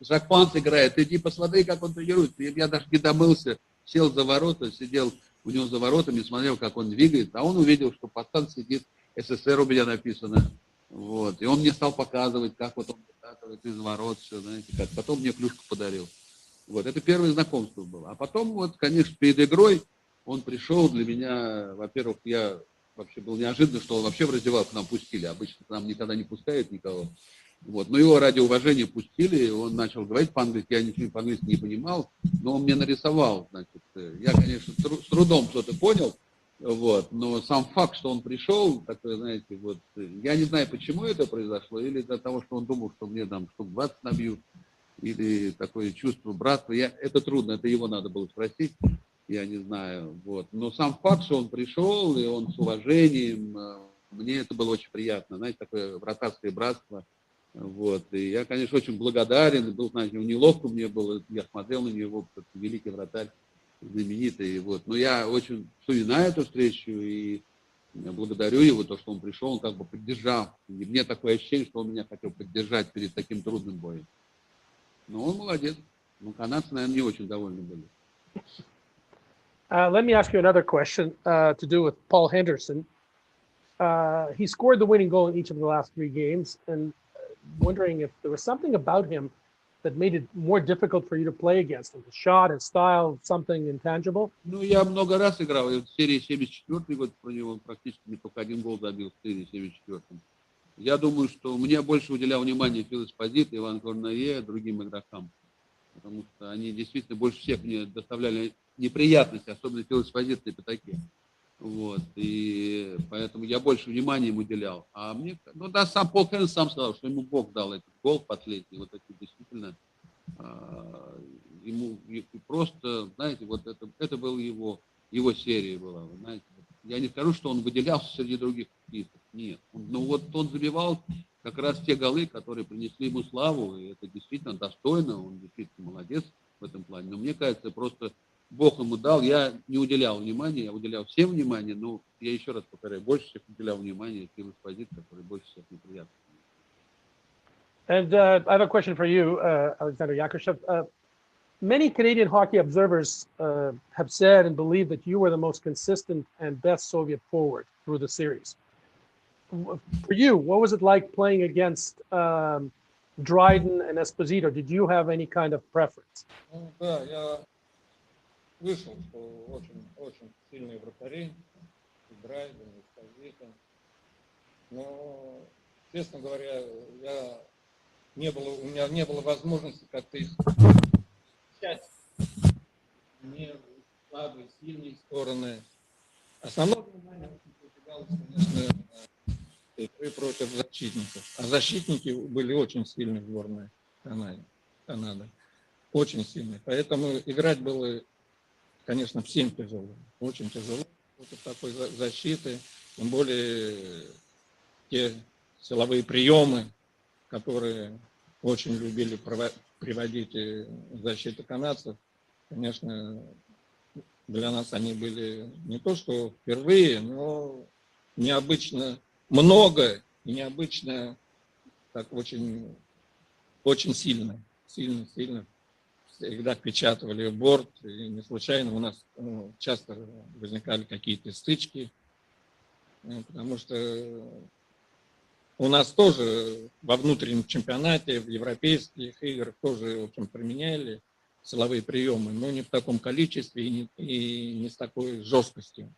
Жак Плант играет, иди посмотри, как он тренируется. Я даже не домылся, сел за ворота, сидел у него за воротами, смотрел, как он двигается, а он увидел, что пацан сидит, СССР у меня написано. Вот. И он мне стал показывать, как вот он выкатывает из ворот, все, знаете, как. Потом мне клюшку подарил. Вот. Это первое знакомство было. А потом, вот, конечно, перед игрой он пришел для меня, во-первых, я вообще был неожиданно, что он вообще в раздевалку нам пустили. Обычно к нам никогда не пускают никого. Вот. Но его ради уважения пустили, он начал говорить по-английски, я ничего по-английски не понимал, но он мне нарисовал, значит, я, конечно, с трудом что-то понял, вот, но сам факт, что он пришел, такой, знаете, вот, я не знаю, почему это произошло, или из-за того, что он думал, что мне там штук 20 набьют, или такое чувство братства, это трудно, это его надо было спросить, я не знаю, вот, но сам факт, что он пришел, и он с уважением, мне это было очень приятно, знаете, такое вратарское братство. Вот. И я, конечно, очень благодарен, был, знаете, неловко мне было, я смотрел на него, как великий вратарь, знаменитый. Вот. Но я очень вспоминаю эту встречу и благодарю его, то, что он пришел, он как бы поддержал. И мне такое ощущение, что он меня хотел поддержать перед таким трудным боем. Но он молодец. Ну, канадцы, наверное, не очень довольны были. Let me ask you another question to do with Paul Henderson. He scored the winning goal in each of the last 3 games, and wondering if there was something about him that made it more difficult for you to play against him. His shot, his style, something intangible? Ну, я много раз играл, и в серии 74 год про него практически не только 1 гол забил в серии 74. Я думаю, что мне больше уделял внимание Фил Эспозито, Иван Корнае, другим игрокам. Потому что они действительно больше всех мне доставляли неприятности, особенно Фил Эспозито и Пятаке. Вот, и поэтому я больше внимания ему уделял. А мне, ну да, сам Пол Хэнс сам сказал, что ему Бог дал этот гол последний, вот это действительно, ему просто, знаете, вот это была его серия была, вы знаете. Я не скажу, что он выделялся среди других хоккеистов, нет. Он забивал как раз те голы, которые принесли ему славу, и это действительно достойно, он действительно молодец в этом плане. Но мне кажется, просто Бог ему дал, я не уделял внимания, я уделял всем внимание, но я еще раз повторяю, больше всех уделял внимания Фил Эспозито, который больше всех неприятен. And I have a question for you, Alexander Yakushev. Many Canadian hockey observers have said and believe that you were the most consistent and best Soviet forward through the series. For you, what was it like playing against Dryden and Esposito? Did you have any kind of preference? Ну, да, я слышал, что очень сильные вратари, и Драйден, и Эспозито. Но, честно говоря, у меня не было возможности как-то их часть. Мне слабые, сильные стороны. Основное внимание придавалось, конечно, игры против защитников. А защитники были очень сильные в сборной Канады. Очень сильные. Поэтому играть было, конечно, всем тяжело. Очень тяжело против такой защиты. Тем более те силовые приемы, которые очень любили приводить защиты канадцев, конечно, для нас они были не то что впервые, но необычно много и необычно так очень сильно. Всегда впечатывали в борт, и не случайно у нас часто возникали какие-то стычки, потому что у нас тоже во внутреннем чемпионате, в европейских играх тоже, в общем, применяли силовые приемы, но не в таком количестве и не с такой жесткостью.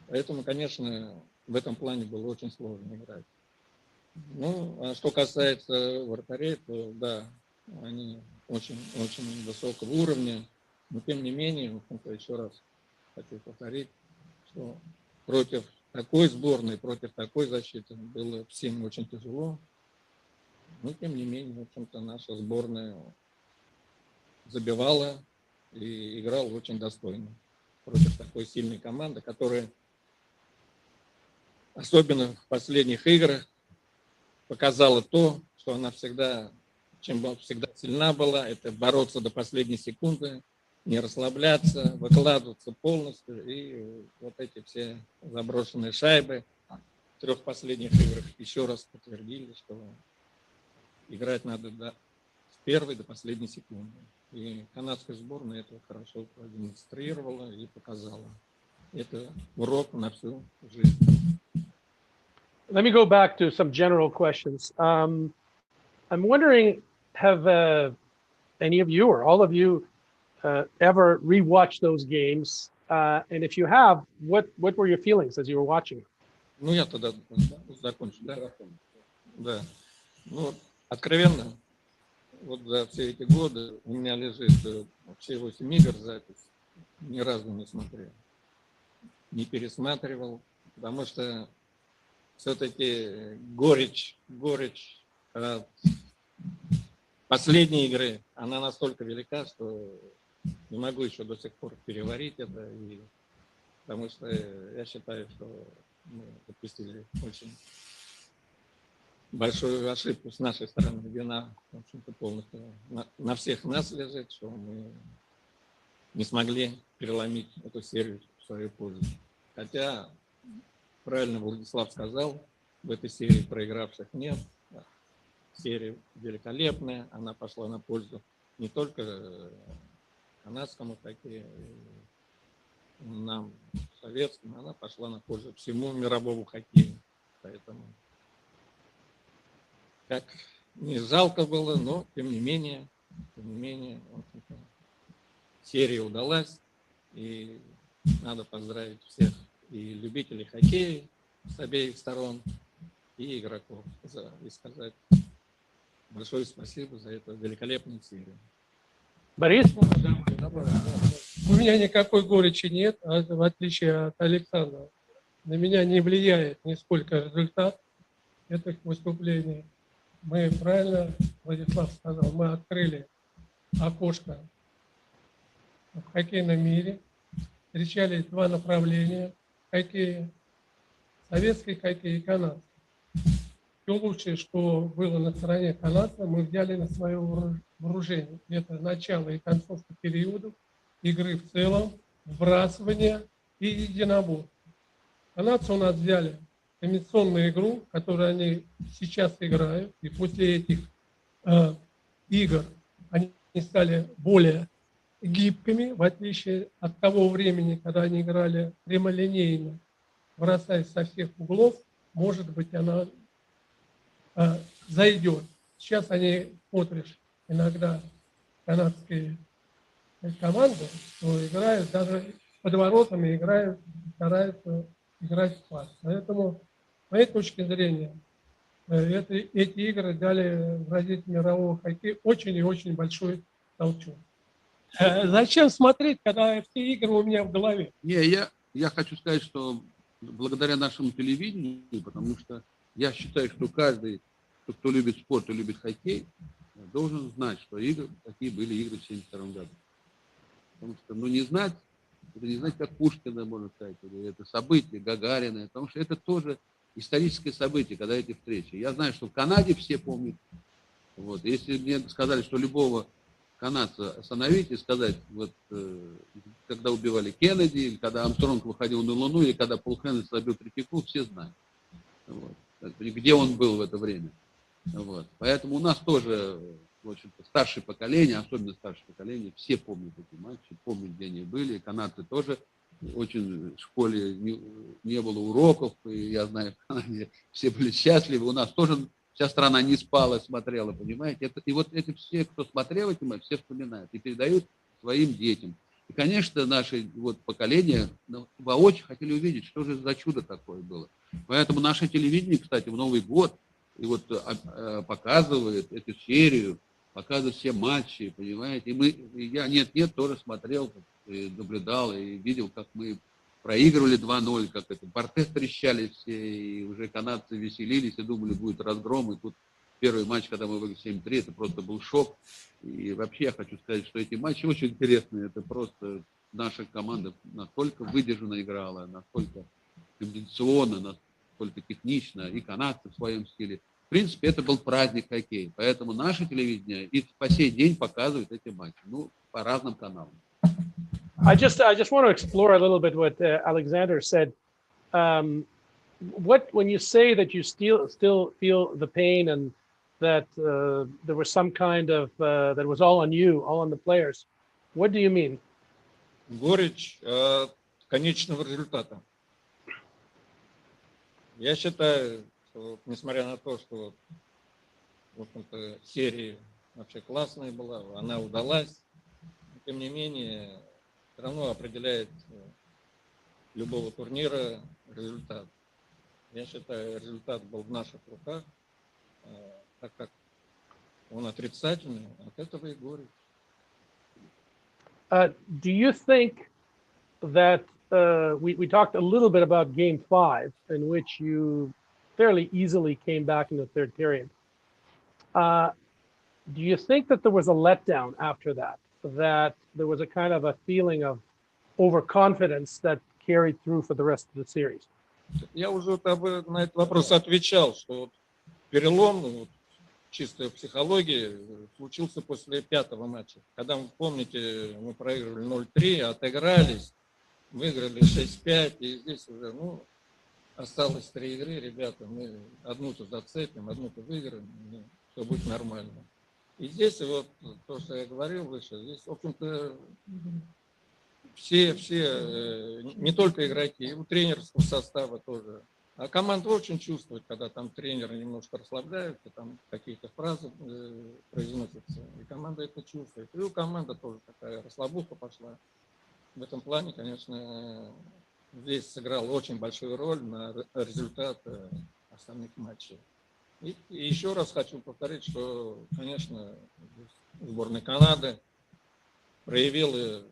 Поэтому, конечно, в этом плане было очень сложно играть. Ну, а что касается вратарей, то да, они очень высокого уровня, но тем не менее, в общем-то, еще раз хочу повторить, что против такой сборной, против такой защиты было всем очень тяжело. Но тем не менее, в общем-то, наша сборная забивала и играла очень достойно против такой сильной команды, которая, особенно в последних играх, показала то, что она всегда сильна была, это бороться до последней секунды, не расслабляться, выкладываться полностью. И вот эти все заброшенные шайбы в 3 последних играх еще раз подтвердили, что играть надо с первой до последней секунды. И канадская сборная это хорошо продемонстрировала и показала. Это урок на всю жизнь. Let me go back to some general questions. I'm wondering, have any of you or all of you ever rewatched those games? And if you have, what were your feelings as you were watching? Ну, я тогда закончу, да? Да. Ну, откровенно, вот за все эти годы у меня лежит все 8 игр запись. Ни разу не смотрел. Не пересматривал, потому что все-таки горечь последней игры, она настолько велика, что не могу еще до сих пор переварить это, потому что я считаю, что мы допустили очень большую ошибку с нашей стороны. Вина, в общем-то, полностью на всех нас лежит, что мы не смогли переломить эту серию в свою пользу. Хотя, правильно Владислав сказал, в этой серии проигравших нет. Серия великолепная, она пошла на пользу не только канадскому хоккею, нам, советскому, она пошла на пользу всему мировому хоккею. Поэтому, как не жалко было, но тем не менее, серия удалась, и надо поздравить всех и любителей хоккея с обеих сторон, и игроков, и сказать большое спасибо за эту великолепную серию. Борис? У меня никакой горечи нет, в отличие от Александра. На меня не влияет нисколько результат этих выступлений. Мы правильно, Владислав сказал, мы открыли окошко в хоккейном мире, встречались два направления хоккея, советский хоккей и канадский. Все лучшее, что было на стороне канадцев, мы взяли на свое вооружение. Это начало и концовка периодов, игры в целом, вбрасывание и единоборство. Канадцы у нас взяли комбинационную игру, которую они сейчас играют, и после этих игр они стали более гибкими, в отличие от того времени, когда они играли прямолинейно, бросаясь со всех углов, может быть, она зайдет. Сейчас они, смотришь, иногда канадские команды, что играют, даже под воротами играют, стараются играть в пас. Поэтому, с моей точки зрения, эти игры дали в развитии мирового хоккея очень и очень большой толчок. Зачем смотреть, когда все игры у меня в голове? Не, я хочу сказать, что благодаря нашему телевидению, потому что я считаю, что каждый, кто любит спорт и любит хоккей, должен знать, что какие были игры в 1972 году. Потому что, не знать, это не знать, как Пушкина, можно сказать, или это событие Гагарина, потому что это тоже историческое событие, когда эти встречи. Я знаю, что в Канаде все помнят. Вот. Если мне сказали, что любого канадца остановить и сказать, вот, когда убивали Кеннеди, или когда Армстронг выходил на Луну, или когда Пол Хеннес забил Третьяку, все знают. Вот. Где он был в это время. Вот. Поэтому у нас тоже, в общем-то, старшее поколение, особенно старшее поколение, все помнят эти матчи, помнят, где они были. И канадцы тоже очень в школе не было уроков, и я знаю, в Канаде все были счастливы. У нас тоже вся страна не спала, смотрела, понимаете. И вот эти все, кто смотрел эти матчи, все вспоминают и передают своим детям. И, конечно, наше поколение воочию хотели увидеть, что же за чудо такое было. Поэтому наше телевидение, кстати, в Новый год и показывает эту серию, показывает все матчи, понимаете. И я тоже смотрел, и наблюдал, и видел, как мы проигрывали 2-0, как это, порты трещали все, и уже канадцы веселились и думали, будет разгром. И тут первый матч, когда мы выиграли 7-3, это просто был шок. И вообще я хочу сказать, что эти матчи очень интересные. Это просто наша команда настолько выдержанно играла, настолько комбинационно, настолько технично, и канадцы в своем стиле. В принципе, это был праздник хоккея. Поэтому наше телевидение и по сей день показывает эти матчи. По разным каналам. I just want to explore a little bit what Alexander said. When you say that you still feel the pain and that there was some kind of that was all on you, all on the players, what do you mean? Горечь, конечного результата. Я считаю, что несмотря на то, что вот эта серия вообще классная была, она удалась, тем не менее, все равно определяет любого турнира результат. Я считаю, результат был в наших руках, так как он отрицательный, от этого и горе. Do you think that we talked a little bit about Game 5, in which you fairly easily came back in the third period? Do you think that there was a letdown after that? That there was a kind of a feeling of overconfidence that carried through for the rest of the series? Я уже на этот вопрос отвечал, что вот перелом, вот, чисто психологии, случился после 5-го матча. Когда, вы помните, мы проигрывали 0-3, отыгрались, выиграли 6-5, и здесь уже, ну, осталось 3 игры, ребята, мы одну-то зацепим, одну-то выиграем, и все будет нормально. И здесь вот то, что я говорил выше, здесь, в общем-то, все, не только игроки, и у тренерского состава тоже. А команда очень чувствует, когда там тренеры немножко расслабляются, там какие-то фразы произносятся, и команда это чувствует. И у команды тоже такая расслабуха пошла. В этом плане, конечно, здесь сыграл очень большую роль на результат остальных матчей. И еще раз хочу повторить, что, конечно, сборная Канады проявила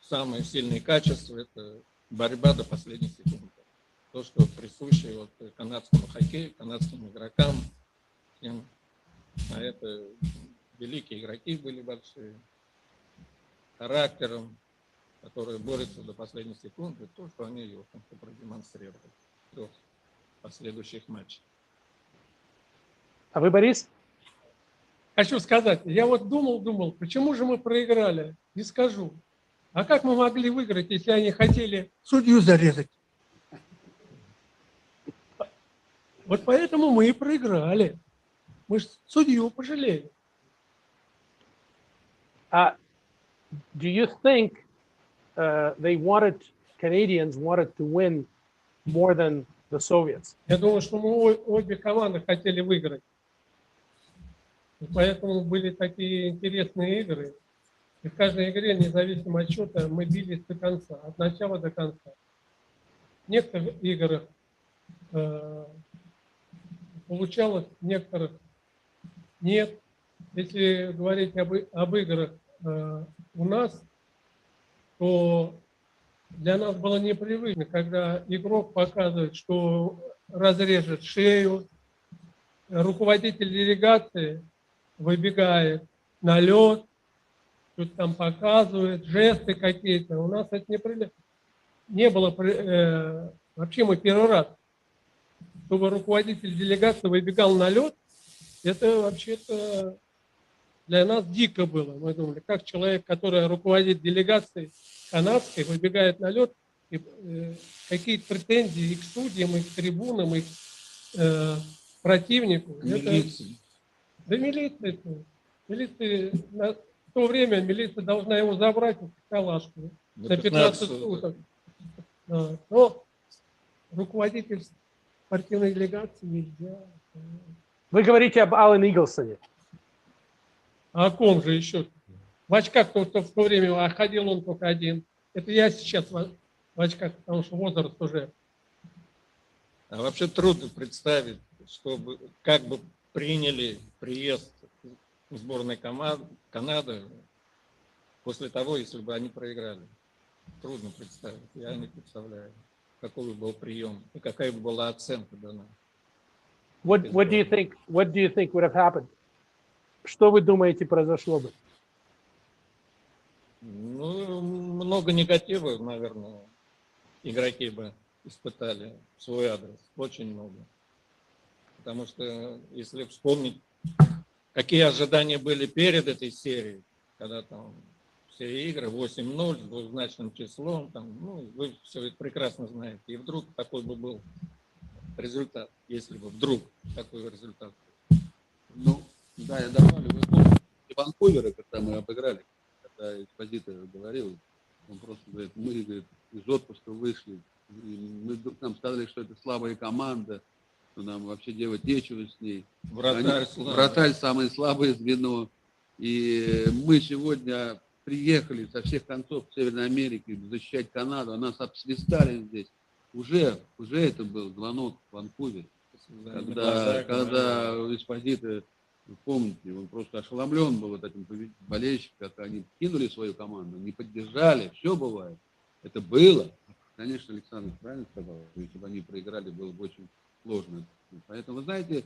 самые сильные качества, это борьба до последней секунды. То, что присуще вот канадскому хоккею, канадским игрокам. А это великие игроки были большие, характером, которые борются до последней секунды. То, что они его продемонстрировали в 3 последующих матчах. А вы, Борис? Хочу сказать, я вот думал, почему же мы проиграли? Не скажу. А как мы могли выиграть, если они хотели судью зарезать? Вот поэтому мы и проиграли. Мы же судью пожалели. Do you think Canadians wanted to win more than the Soviets? Я думаю, что мы обе команды хотели выиграть. И поэтому были такие интересные игры. И в каждой игре, независимо от счета, мы бились до конца, от начала до конца. В некоторых играх получалось, в некоторых нет. Если говорить об играх у нас, то для нас было непривычно, когда игрок показывает, что разрежет шею, руководитель делегации выбегает на лед, что-то там показывает, жесты какие-то. У нас это не было. Вообще мы первый раз, чтобы руководитель делегации выбегал на лед, это вообще-то для нас дико было. Мы думали, как человек, который руководит делегацией канадской, выбегает на лед, и какие-то претензии и к судьям, и к трибунам, и к противнику. Милиции. Да милиция, в то время милиция должна его забрать в калашку на 15 суток. Но руководитель спортивной делегации нельзя. Вы говорите об Аллен Иглсоне. А о ком же еще? В очках в то время ходил он только один. Это я сейчас в очках, потому что возраст уже. А вообще трудно представить, чтобы как бы приняли приезд сборной Канады после того, если бы они проиграли. Трудно представить. Я не представляю, какой был прием и какая бы была оценка дана. What do you think would have happened? Что вы думаете произошло бы? Ну, много негатива, наверное, игроки бы испытали в свой адрес. Очень много. Потому что, если вспомнить, какие ожидания были перед этой серией, когда там все игры 8-0 с двузначным числом, там, ну, вы все это прекрасно знаете. И вдруг такой бы был результат, если бы вдруг такой результат. Ну, да, я добавлю, вы помните Ванкуверы, когда мы обыграли, когда Экспозитор говорил, Он просто говорит, мы, говорит, из отпуска вышли, и мы вдруг нам сказали, что это слабая команда, что нам вообще делать нечего с ней. Вратарь самое слабое звено. И мы сегодня приехали со всех концов Северной Америки защищать Канаду, а нас обсвистали здесь. Уже это был звонок в Ванкувере, когда Эспозито, вы помните, он просто ошеломлен был вот этим болельщиком, как они кинули свою команду, не поддержали, все бывает. Это было. Конечно, Александр правильно сказал, если бы они проиграли, было бы очень сложно. Поэтому, вы знаете,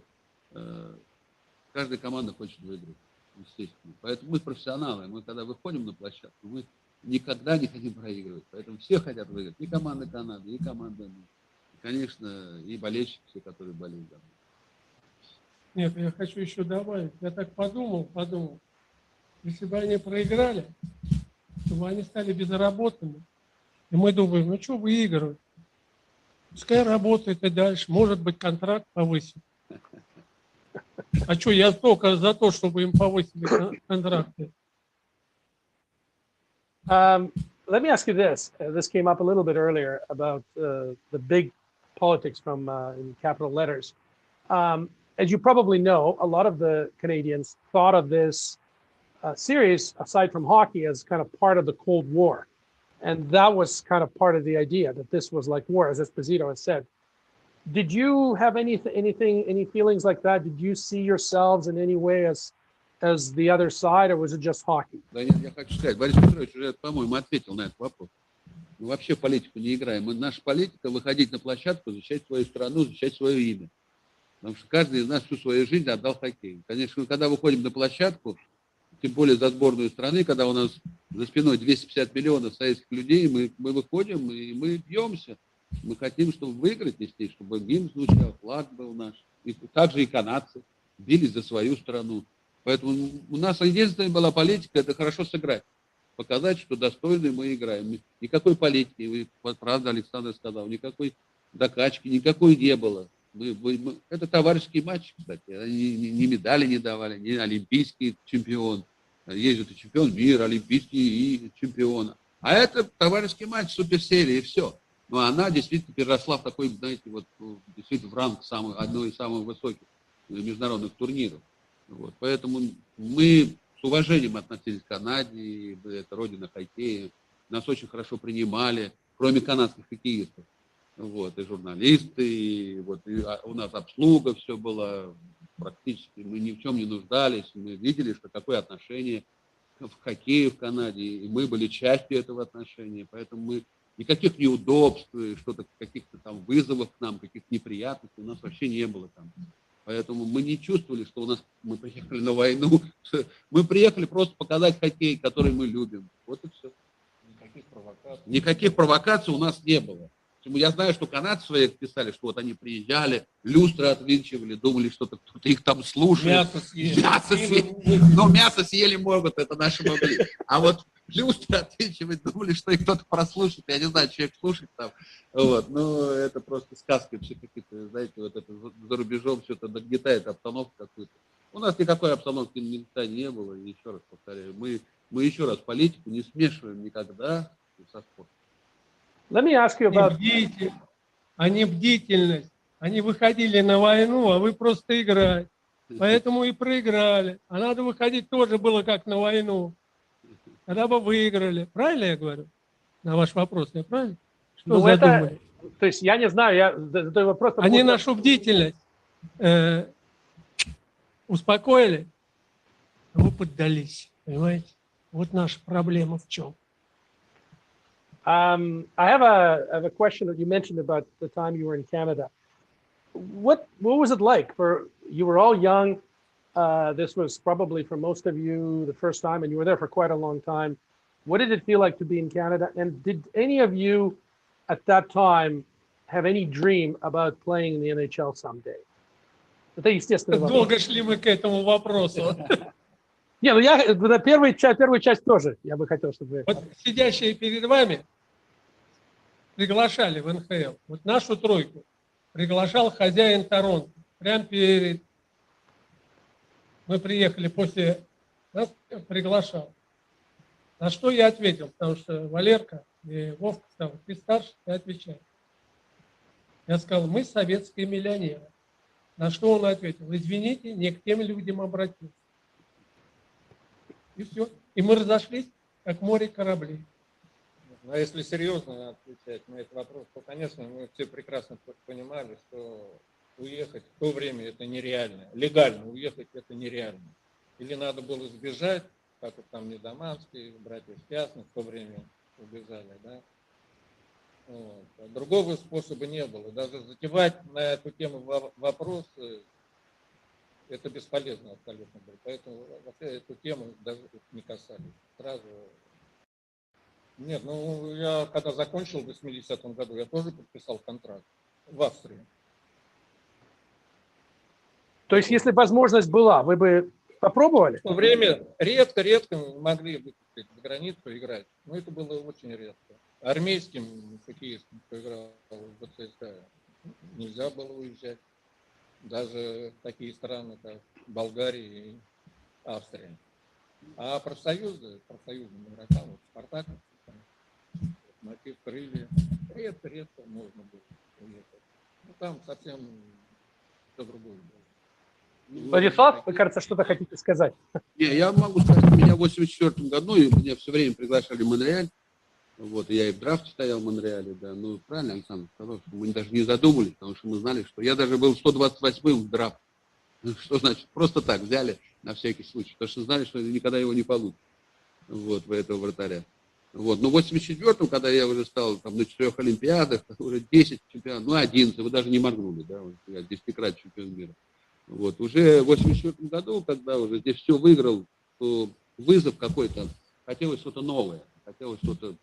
каждая команда хочет выиграть, естественно. Поэтому мы профессионалы, мы когда выходим на площадку, мы никогда не хотим проигрывать. Поэтому все хотят выиграть. И команда Канады, и команда, и, конечно, и болельщики, все, которые болеют. Нет, я хочу еще добавить. Я так подумал. Если бы они проиграли, то бы они стали безработными. И мы думаем, ну что выигрывать? Пускай работает и дальше. Может быть, контракт повысит. А что, я только за то, чтобы им повысили контракты. Let me ask you this. This came up a little bit earlier about the big politics from in capital letters. As you probably know, a lot of the Canadians thought of this series, aside from hockey, as kind of part of the Cold War. And that was kind of part of the idea, that this was like war, as Esposito has said. Did you have any feelings like that? Did you see yourselves in any way as the other side, or was it just hockey? Да, я хочу сказать, Борис Петрович уже, по-моему, ответил на этот вопрос. Мы вообще в политику не играем. Наша политика — выходить на площадку, защищать свою страну, защищать свое имя. Потому что каждый из нас всю свою жизнь отдал хоккею. Конечно, когда выходим на площадку, тем более за сборную страны, когда у нас за спиной 250 миллионов советских людей, мы выходим и мы бьемся. Мы хотим, чтобы выиграть, естественно, чтобы гимн звучал, флаг был наш. И также и канадцы бились за свою страну. Поэтому у нас единственная была политика — это хорошо сыграть. Показать, что достойны мы играем. Никакой политики, правда, Александр сказал, никакой докачки, никакой не было. Это товарищеский матч, кстати. Они ни медали не давали, ни олимпийский чемпион. Есть же чемпион мира, олимпийский и чемпион. А это товарищеский матч, суперсерия, и все. Но она действительно переросла в такой, знаете, вот действительно в ранг одной из самых высоких международных турниров. Вот. Поэтому мы с уважением относились к Канаде, это родина хоккея. Нас очень хорошо принимали, кроме канадских хоккеистов. Вот, и журналисты, и у нас обслуга, все было практически, мы ни в чем не нуждались, мы видели, что какое отношение в хоккее в Канаде, и мы были частью этого отношения, поэтому мы никаких неудобств, что-то, каких-то там вызовов к нам, каких-то неприятностей у нас вообще не было там. Поэтому мы не чувствовали, что мы приехали на войну, мы приехали просто показать хоккей, который мы любим. Вот и все. Никаких провокаций у нас не было. Я знаю, что канадцы свои писали, что вот они приезжали, люстры отвинчивали, думали, что кто-то их там слушает. Мясо съели. Но мясо съели могут, это наши могли. А вот люстры отвинчивать, думали, что их кто-то прослушает. Я не знаю, человек слушает там. Вот. Ну, это просто сказки все какие-то, знаете, вот это за рубежом все это нагнетает обстановку какую-то. У нас никакой обстановки никогда не было. И еще раз повторяю, мы еще раз политику не смешиваем никогда со спортом. Let me ask you about... Они бдительность. Они выходили на войну, а вы просто играли. Поэтому и проиграли. А надо выходить тоже было как на войну. Тогда бы выиграли. Правильно я говорю? На ваш вопрос, я правильно? Что задумали? То есть я не знаю, я задаю вопрос... Они нашу бдительность успокоили, а мы поддались. Понимаете? Вот наша проблема в чем. I have a question that you mentioned about the time you were in Canada. What was it like? You were all young. This was probably for most of you the first time, and you were there for quite a long time. What did it feel like to be in Canada? And did any of you at that time have any dream about playing in the NHL someday? Это естественно. Долго шли мы к этому вопросу. Не, ну я на первую часть тоже я бы хотел, чтобы... Вот сидящие перед вами приглашали в НХЛ. Вот нашу тройку приглашал хозяин Торонто. Прям перед... Мы приехали после... Нас приглашал. На что я ответил, потому что Валерка и Вовка сказал, ты старше, ты отвечай. Я сказал, мы советские миллионеры. На что он ответил, извините, не к тем людям обратился. И все. И мы разошлись, как море кораблей. Но если серьезно отвечать на этот вопрос, то, конечно, мы все прекрасно понимали, что уехать в то время это нереально. Легально уехать это нереально. Или надо было сбежать, как вот там Недоманский, братья Спясных в то время убежали, да. Вот. А другого способа не было. Даже затевать на эту тему вопросы, это бесполезно абсолютно было. Поэтому вообще эту тему даже не касались. Сразу. Нет, ну я когда закончил в 80-м году, я тоже подписал контракт в Австрии. То есть, если возможность была, вы бы попробовали? В то время редко могли выступить за границу играть. Но это было очень редко. Армейским хоккеистам, кто играл в ЦСКА, нельзя было уезжать. Даже в такие страны, как Болгария и Австрия. А профсоюзным игрокам, вот Спартак, мотив крылья, редко можно было уехать. Ну там совсем все другое было. Владислав, вы, кажется, что-то хотите сказать. Не, я могу сказать, меня в 1984 году, и меня все время приглашали в Монреаль. Вот, я и в драфте стоял в Монреале, да. Ну, правильно Александр сказал, что мы даже не задумались, потому что мы знали, что я даже был 128-м в драфте. Что значит? Просто так взяли на всякий случай, потому что знали, что никогда его не получат. Вот, в этого вратаря. Вот. Но в 84-м, когда я уже стал там, на 4 Олимпиадах, уже 10 чемпионов, ну 11, вы даже не моргнули, да, вот, я 10-кратный чемпион мира. Вот. Уже в 84-м году, когда уже здесь все выиграл, то вызов какой-то, хотелось что-то новое, хотелось что-то,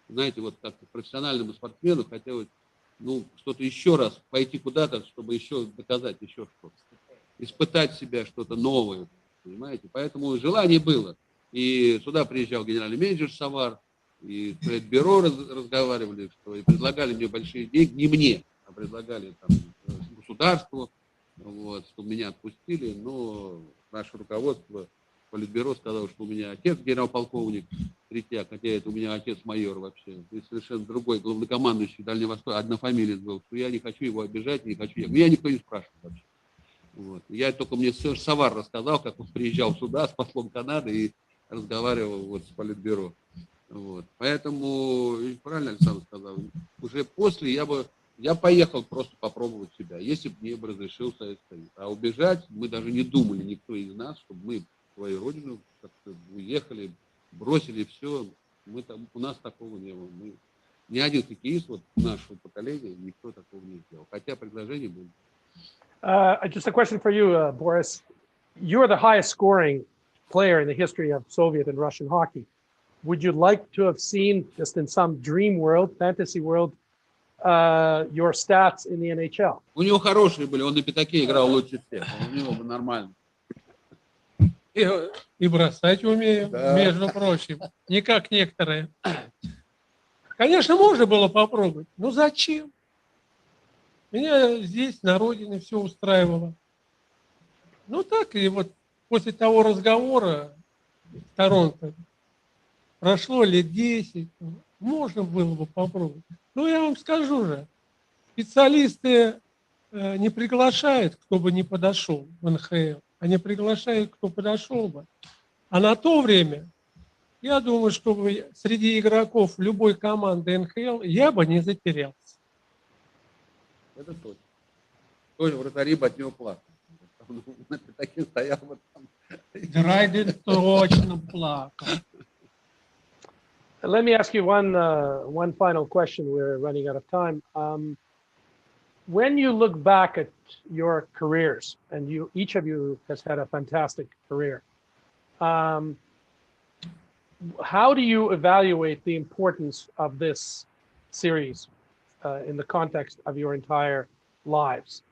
знаете, вот как профессиональному спортсмену хотелось, ну, что-то еще раз пойти куда-то, чтобы еще доказать еще что-то, испытать себя, что-то новое, понимаете, поэтому желание было. И сюда приезжал генеральный менеджер Савар, и в бюро разговаривали, что и предлагали мне большие деньги, не мне, а предлагали там государству, вот, чтобы меня отпустили, но наше руководство, политбюро сказало, что у меня отец генерал-полковник Трetiak, хотя это у меня отец майор вообще, и совершенно другой главнокомандующий Дальнего Востока, однофамилец был, что я не хочу его обижать, не хочу ехать. Меня никто не спрашивал вообще. Вот. Я только мне Савар рассказал, как он приезжал сюда с послом Канады и разговаривал вот с политбюро. Вот. Поэтому, правильно Александр сказал, уже после я поехал просто попробовать себя, если бы мне бы разрешил Советский Союз. А убежать мы даже не думали, никто из нас, чтобы мы в свою родину как-то уехали, бросили все. У нас такого не было. Ни один хоккеист вот нашего поколения, никто такого не сделал. Хотя предложение было. Just a question for you, Boris. You're the highest scoring player in the history of Soviet and Russian hockey. Would you like to have seen, just in some dream world, fantasy world, your stats in the NHL? У него хорошие были, он на пятаке играл лучше всех, у него бы нормально. И бросать умею, Да. между прочим, не как некоторые. Конечно, можно было попробовать, но зачем? Меня здесь, на родине, все устраивало. Ну так, и вот после того разговора в Торонто прошло лет 10, можно было бы попробовать. Но я вам скажу же, специалисты не приглашают, кто бы не подошел в НХЛ, а не приглашают, кто подошел бы. А на то время, я думаю, что среди игроков любой команды НХЛ я бы не затерялся. Это точно. Тоже вратари бы от него плакали. На пятаке стоял вот там. Драйден точно плакал. Let me ask you one final question. We're running out of time. When you look back at your careers, and each of you has had a fantastic career, how do you evaluate the importance of this series in the context of your entire lives?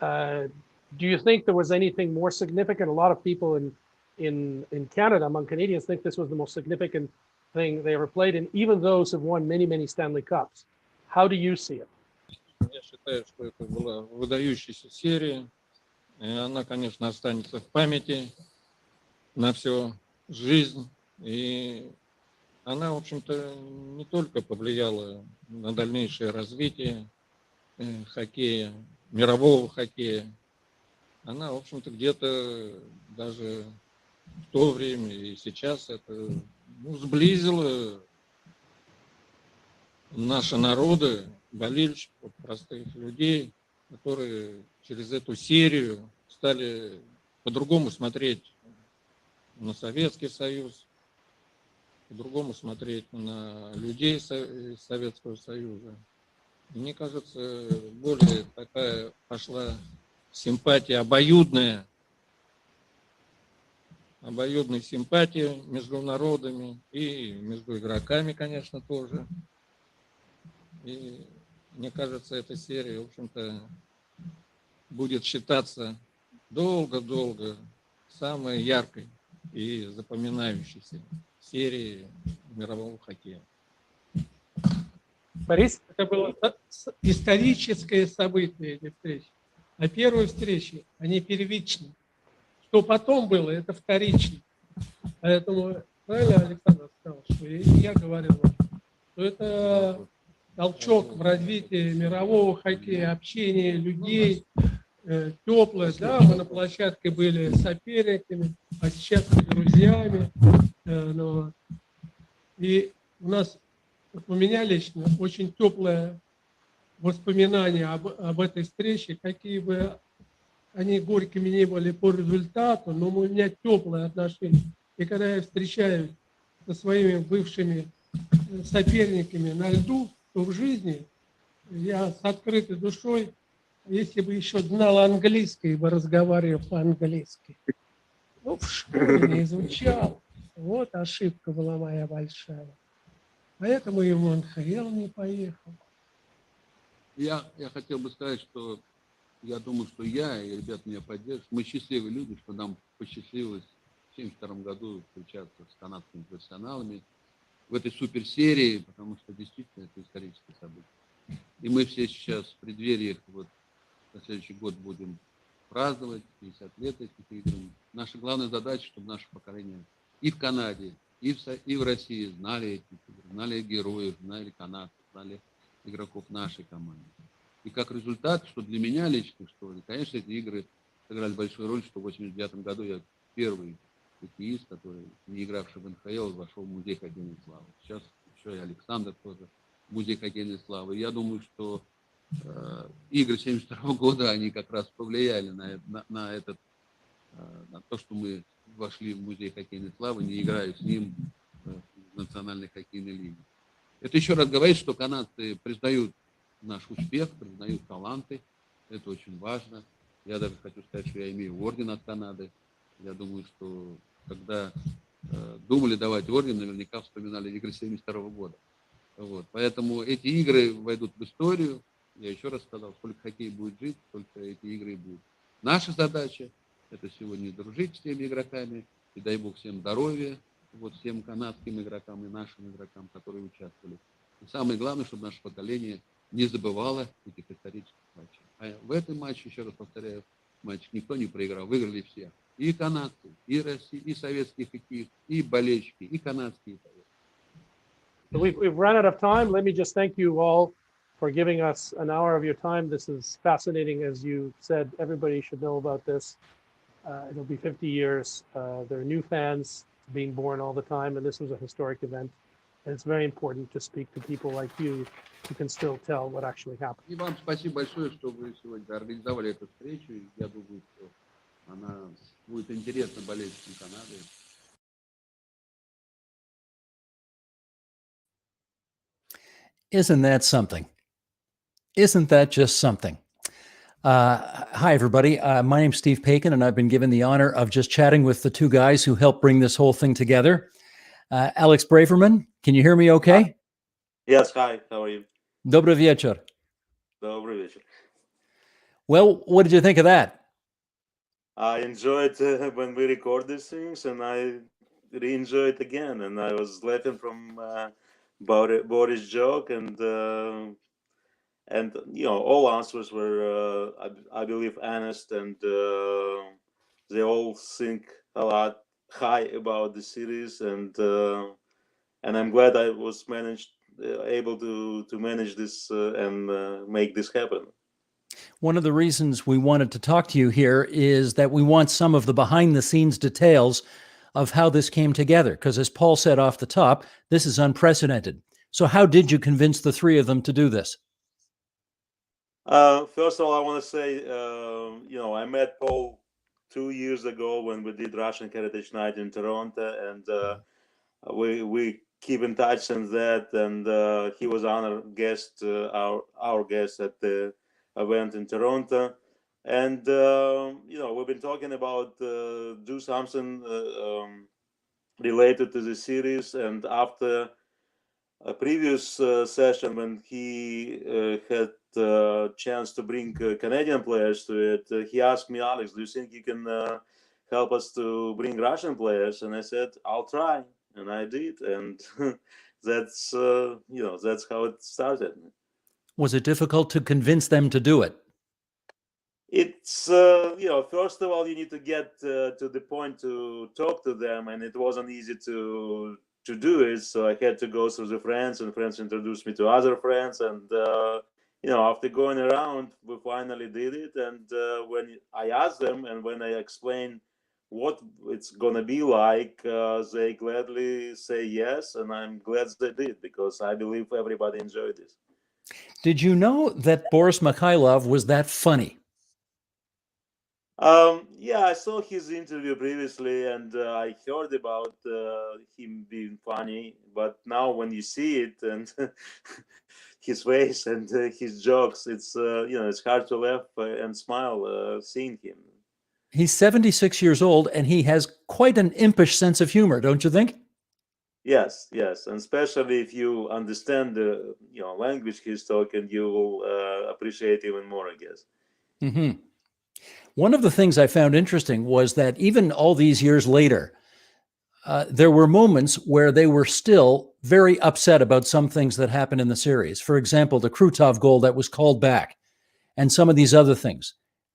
Do you think there was anything more significant? A lot of people in Canada, among Canadians, think this was the most significant thing they ever played, and even those have won many, many Stanley Cups. How do you see it? Я считаю, что это была выдающаяся серия, и она, конечно, останется в памяти на всю жизнь. И она, в общем-то, не только повлияла на дальнейшее развитие хоккея, мирового хоккея, она, в общем-то, где-то даже в то время и сейчас это сблизила наши народы, болельщиков, простых людей, которые через эту серию стали по-другому смотреть на Советский Союз, по-другому смотреть на людей Советского Союза. Мне кажется, более такая пошла симпатия обоюдная симпатия между народами и между игроками, конечно, тоже. И мне кажется, эта серия, в общем-то, будет считаться долго-долго самой яркой и запоминающейся серией мирового хоккея. Борис? Это было историческое событие, эти встречи. А первые встречи, они первичны. Что потом было, это вторично. Поэтому правильно Александр сказал, что я говорил, что это толчок в развитии мирового хоккея, общение людей, теплое, да, мы на площадке были соперниками, а сейчас друзьями. И у нас, у меня лично, очень теплое воспоминание об этой встрече, какие бы они горькими не были по результату, но у меня теплое отношение. И когда я встречаюсь со своими бывшими соперниками на льду, то в жизни я с открытой душой, если бы еще знал английский, бы разговаривал по-английски. Ну, в школе не изучал. Вот ошибка была моя большая. Поэтому и в Монреаль не поехал. Я хотел бы сказать, что я думаю, что я и ребята меня поддержат. Мы счастливые люди, что нам посчастливилось в 1972 году встречаться с канадскими профессионалами в этой суперсерии, потому что действительно это историческое событие. И мы все сейчас в преддверии, вот на следующий год будем праздновать 50 лет этих игр. Наша главная задача, чтобы наше поколение и в Канаде, и в России знали эти игры, знали героев, знали канадцев, знали игроков нашей команды. И как результат, что для меня лично, что, конечно, эти игры сыграли большую роль, что в 1989 году я первый хоккеист, который, не игравший в НХЛ, вошел в музей хоккейной славы. Сейчас еще и Александр тоже в музей хоккейной славы. И я думаю, что игры 1972 года, они как раз повлияли на то, что мы вошли в музей хоккейной славы, не играя с ним в национальной хоккейной лиге. Это еще раз говорит, что канадцы признают наш успех, признают таланты. Это очень важно. Я даже хочу сказать, что я имею орден от Канады. Я думаю, что когда думали давать орден, наверняка вспоминали игры 1972 года. Вот. Поэтому эти игры войдут в историю. Я еще раз сказал, сколько хоккей будет жить, столько эти игры и будут. Наша задача – это сегодня дружить с теми игроками, и дай бог всем здоровья, вот всем канадским игрокам и нашим игрокам, которые участвовали. И самое главное, чтобы наше поколение не забывало этих исторических матчей. А в этом матче, еще раз повторяю, матч никто не проиграл, выиграли все. И канадцы, и Россия, и советские хоккеисты, и болельщики, и канадские. We've run out of time. Let me just thank you all for giving us an hour of your time. This is fascinating. As you said, everybody should know about this. It'll be 50 years. There are new fans being born all the time, and this was a historic event. And it's very important to speak to people like you who can still tell what actually happened. И вам спасибо большое, что вы сегодня организовали эту встречу. Я думаю, что она будет интересна болельщикам Канады. Isn't that something? Isn't that just something? Hi, everybody. My name's Steve Paikin, and I've been given the honor of just chatting with the two guys who helped bring this whole thing together. Alex Braverman, can you hear me okay? Yes, hi. How are you? Добрый вечер. Добрый вечер. Well, what did you think of that? I enjoyed when we record these things, and I really enjoyed it again. And I was laughing from Boris' joke, and you know, all answers were, I believe, honest, and they all think a lot high about the series, and and I'm glad I was able to manage this and make this happen. One of the reasons we wanted to talk to you here is that we want some of the behind-the-scenes details of how this came together, because as Paul said off the top, this is unprecedented. So how did you convince the three of them to do this? First of all, I want to say, I met Paul 2 years ago when we did Russian Heritage Night in Toronto, and we keep in touch since that. And he was honored guest, our guest at the event in Toronto. And we've been talking about do something related to the series. And after a previous session when he had chance to bring Canadian players to it, he asked me, Alex, do you think you can help us to bring Russian players? And I said, I'll try, and I did, and that's that's how it started. Was it difficult to convince them to do it? It's first of all, you need to get to the point to talk to them, and it wasn't easy to do it. So I had to go through the friends, and friends introduced me to other friends, and after going around, we finally did it. And when I asked them, and when I explained what it's gonna be like, they gladly say yes, and I'm glad they did, because I believe everybody enjoyed this. Did you know that Boris Mikhailov was that funny? Yeah, I saw his interview previously, and I heard about him being funny. But now, when you see it and his face and his jokes, it's hard to laugh and smile seeing him. He's 76 years old, and he has quite an impish sense of humor, don't you think? Yes, and especially if you understand the language he's talking, you will appreciate even more, I guess. Mm-hmm. One of the things I found interesting was that even all these years later, there were moments where they were still very upset about some things that happened in the series. For example, the Krutov goal that was called back, and some of these other things.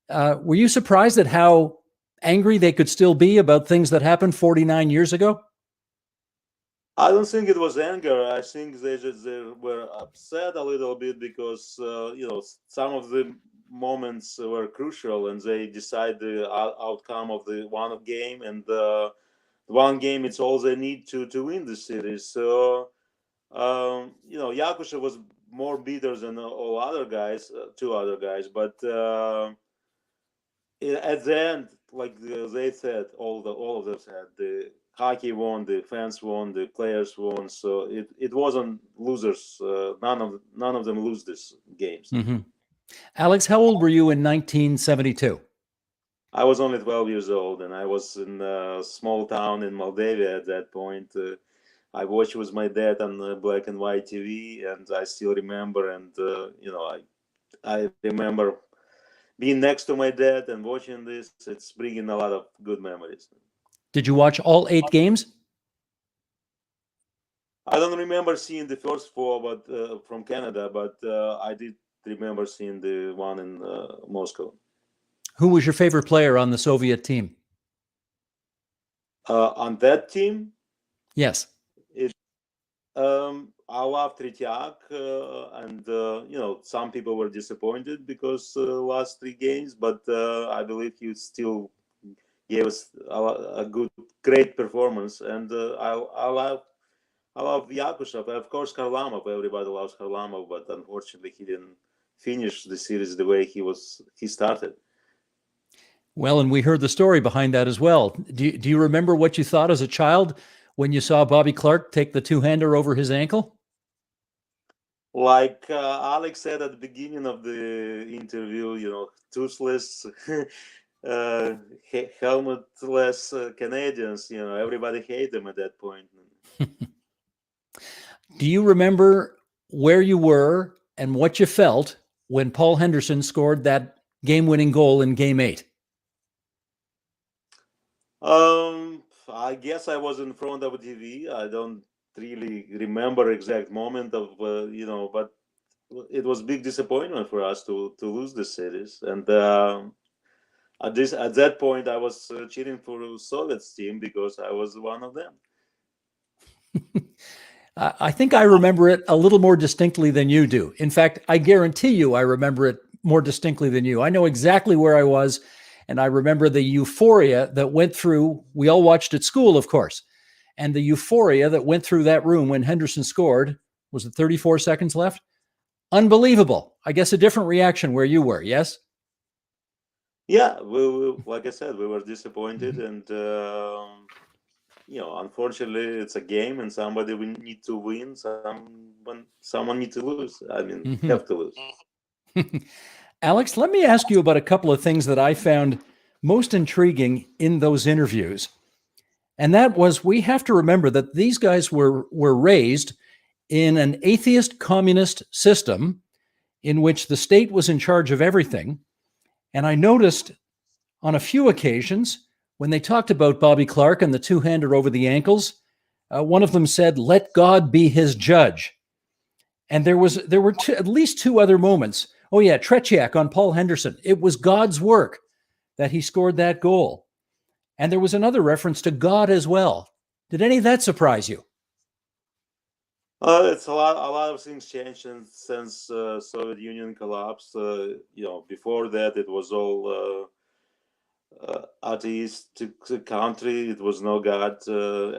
Were you surprised at how angry they could still be about things that happened 49 years ago? I don't think it was anger. I think they were upset a little bit because some of the moments were crucial, and they decide the outcome of the one game, and one game, it's all they need to win the series. So Yakushev was more bitter than all other guys, two other guys, but at the end, like they said, all of them said, the hockey won, the fans won, the players won. So it wasn't losers. None of them lose these games. Mm-hmm. Alex, how old were you in 1972? I was only 12 years old, and I was in a small town in Moldavia at that point. I watched with my dad on black and white TV, and I still remember. And I remember being next to my dad and watching this. It's bringing a lot of good memories. Did you watch all 8 games? I don't remember seeing the first 4, but from Canada, but I did remember seeing the one in Moscow. Who was your favorite player on the Soviet team? On that team? Yes. I love Tretiak, and some people were disappointed because last 3 games, but I believe he still gave us a great performance. And I love Yakushev. Of course, Kharlamov. Everybody loves Kharlamov, but unfortunately, he didn't finish the series the way he started. Well, and we heard the story behind that as well. Do you remember what you thought as a child when you saw Bobby Clarke take the two-hander over his ankle? Like Alex said at the beginning of the interview, toothless, helmetless Canadians, everybody hated them at that point. Do you remember where you were and what you felt when Paul Henderson scored that game-winning goal in Game 8? I guess I was in front of a TV. I don't really remember exact moment of but it was big disappointment for us to lose the series. And at that point, I was cheering for Soviet's team because I was one of them. I think I remember it a little more distinctly than you do. In fact, I guarantee you I remember it more distinctly than you. I know exactly where I was, and I remember the euphoria that went through. We all watched at school, of course, and the euphoria that went through that room when Henderson scored. Was it 34 seconds left? Unbelievable. I guess a different reaction where you were, yes? Yeah, we like I said, we were disappointed, and unfortunately, it's a game, and somebody will need to win. Someone need to lose. I mean, have to lose. Alex, let me ask you about a couple of things that I found most intriguing in those interviews. And that was, we have to remember that these guys were raised in an atheist communist system in which the state was in charge of everything. And I noticed on a few occasions when they talked about Bobby Clarke and the two-hander over the ankles, one of them said, "Let God be his judge." And there were at least two other moments. Oh yeah, Tretiak on Paul Henderson. It was God's work that he scored that goal. And there was another reference to God as well. Did any of that surprise you? It's a lot of things changed since Soviet Union collapsed. Before that it was all atheistic country. It was no God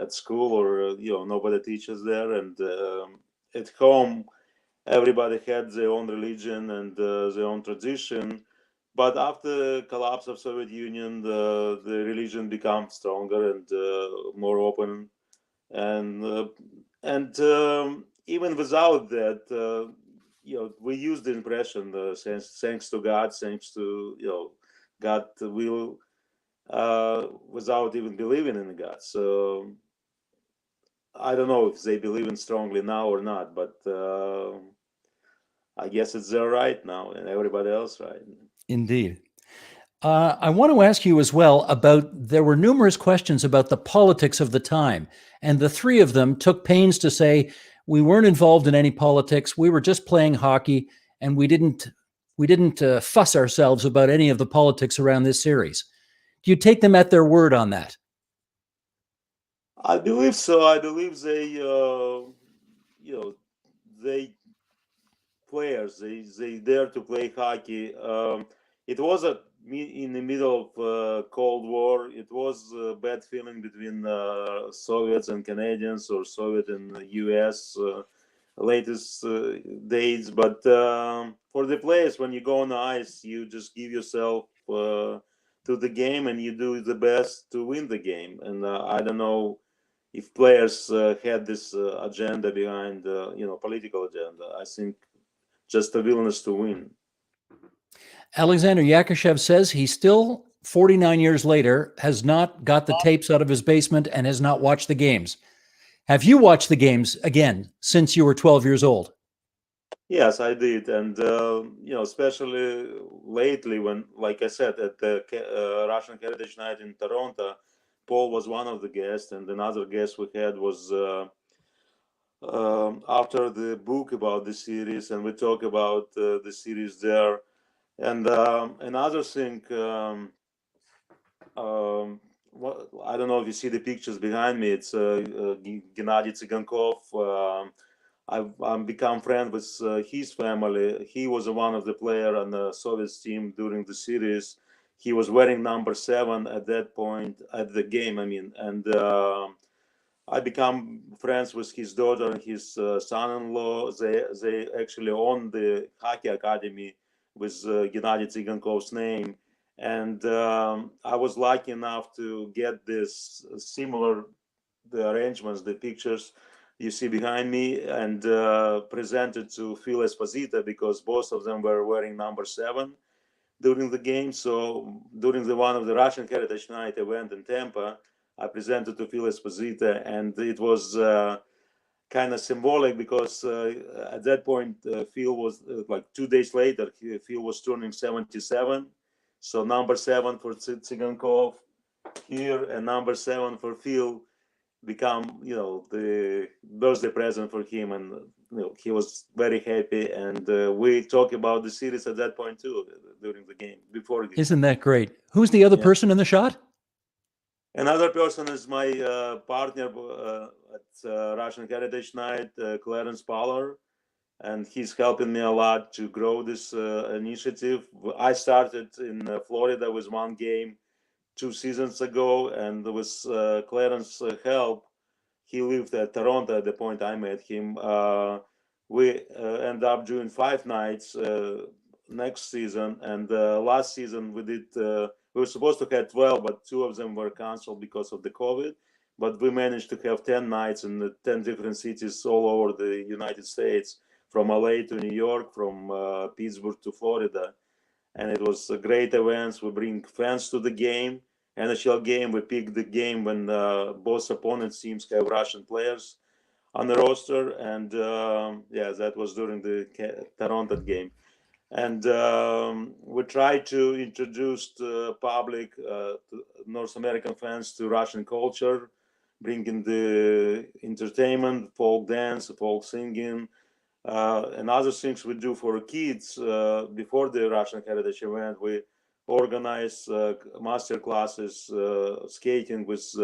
at school, or nobody teaches there, and at home everybody had their own religion and their own tradition. But after the collapse of Soviet Union, the religion became stronger and more open, and even without that, we use the impression, thanks to God, thanks to God will, without even believing in God. So I don't know if they believe in strongly now or not, but I guess it's their right now, and everybody else right. Indeed. I want to ask you as well about, there were numerous questions about the politics of the time, and the three of them took pains to say, we weren't involved in any politics, we were just playing hockey, and we didn't fuss ourselves about any of the politics around this series. Do you take them at their word on that? I believe so. I believe they players, they dare to play hockey. It was in the middle of Cold War. It was a bad feeling between Soviets and Canadians, or Soviet and US latest days. But for the players, when you go on the ice, you just give yourself to the game, and you do the best to win the game. And I don't know if players had this agenda behind, political agenda. I think just a willingness to win. Alexander Yakushev says he still, 49 years later, has not got the tapes out of his basement and has not watched the games. Have you watched the games again since you were 12 years old? Yes, I did. And, especially lately when, like I said, at the Russian Heritage Night in Toronto, Paul was one of the guests, and another guest we had was after the book about the series, and we talk about the series there. And another thing, I don't know if you see the pictures behind me. It's Gennady Tsigankov. I've become friends with his family. He was one of the players on the Soviet team during the series. He was wearing number 7 at that point at the game. And I become friends with his daughter and his son-in-law. They actually own the hockey academy with Gennady Tsigankov's name. And I was lucky enough to get this similar, the arrangements, the pictures you see behind me, and presented to Phil Esposito, because both of them were wearing number 7 during the game. So during one of the Russian Heritage Night event in Tampa, I presented to Phil Esposito, and it was kind of symbolic, because at that point Phil was like 2 days later, Phil was turning 77. So number 7 for Tsigankov here, and number 7 for Phil become, the birthday present for him, and he was very happy. And we talked about the series at that point too, during the game, before. Isn't that great? Who's the other person in the shot? Another person is my partner at Russian Heritage Night, Clarence Poller, and he's helping me a lot to grow this initiative. I started in Florida with one game 2 seasons ago, and with Clarence's help, he lived at Toronto at the point I met him. We end up doing 5 nights next season, and last season we did. We were supposed to have 12, but 2 of them were canceled because of the COVID. But we managed to have 10 nights in 10 different cities all over the United States, from LA to New York, from Pittsburgh to Florida. And it was a great events. We bring fans to the game. NHL game, we pick the game when both opponents teams have Russian players on the roster. And yeah, that was during the Toronto game. And we try to introduce the public, to North American fans, to Russian culture, bringing the entertainment, folk dance, folk singing, and other things we do for kids. Before the Russian Heritage event, we organize master classes, skating with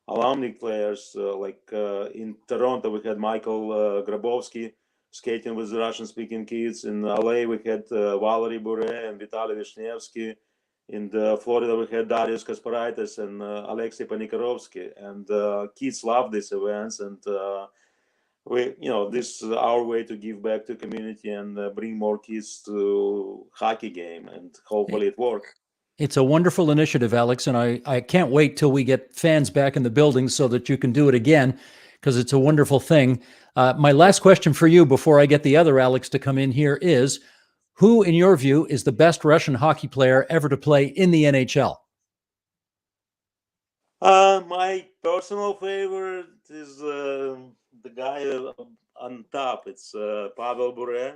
alumni players. Like in Toronto, we had Michael Grabowski skating with the Russian-speaking kids. In LA, we had Valery Bure and Vitaly Vishnevsky. In Florida, we had Darius Kasparaitis and Alexei Panikarovsky. And kids love these events. And we, this is our way to give back to community and bring more kids to hockey game. And hopefully it works. It's a wonderful initiative, Alex, and I can't wait till we get fans back in the building so that you can do it again, because it's a wonderful thing. My last question for you before I get the other Alex to come in here is, who, in your view, is the best Russian hockey player ever to play in the NHL? My personal favorite is the guy on top. It's Pavel Bure.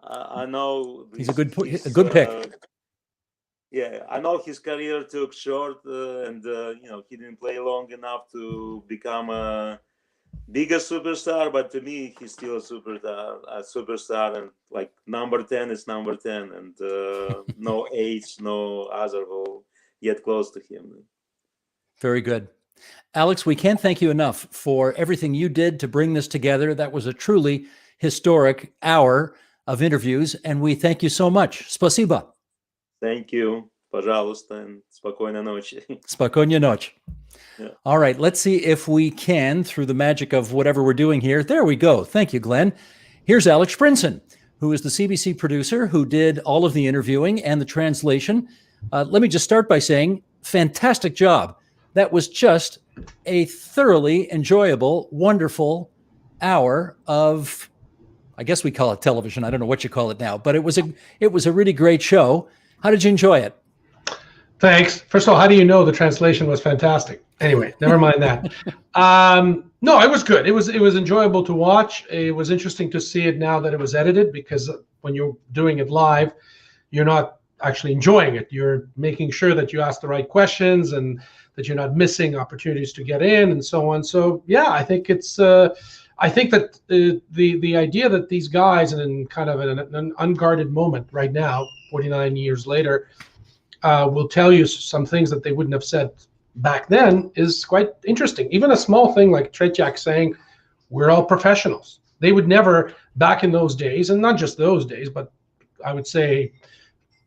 I know he's a good pick. Yeah, I know his career took short, and he didn't play long enough to become a bigger superstar. But to me, he's still a superstar, and like number 10 is number 10, and no age, no other will get close to him. Very good. Alex, we can't thank you enough for everything you did to bring this together. That was a truly historic hour of interviews, and we thank you so much. Спасибо. Thank you. Пожалуйста, and спокойной ночи. Спокойной ночи. Yeah. All right, let's see if we can, through the magic of whatever we're doing here. There we go. Thank you, Glenn. Here's Alex Sprinson, who is the CBC producer who did all of the interviewing and the translation. Let me just start by saying, fantastic job. That was just a thoroughly enjoyable, wonderful hour of, I guess we call it television. I don't know what you call it now, but it was a really great show. How did you enjoy it? Thanks. First of all, how do you know the translation was fantastic? Anyway, never mind that. No, it was good. It was enjoyable to watch. It was interesting to see it now that it was edited, because when you're doing it live, you're not actually enjoying it. You're making sure that you ask the right questions and that you're not missing opportunities to get in and so on. So yeah, I think it's. I think that the idea that these guys, in kind of an unguarded moment right now, 49 years later, will tell you some things that they wouldn't have said back then is quite interesting. Even a small thing like Tretiak saying, we're all professionals. They would never, back in those days, and not just those days, but I would say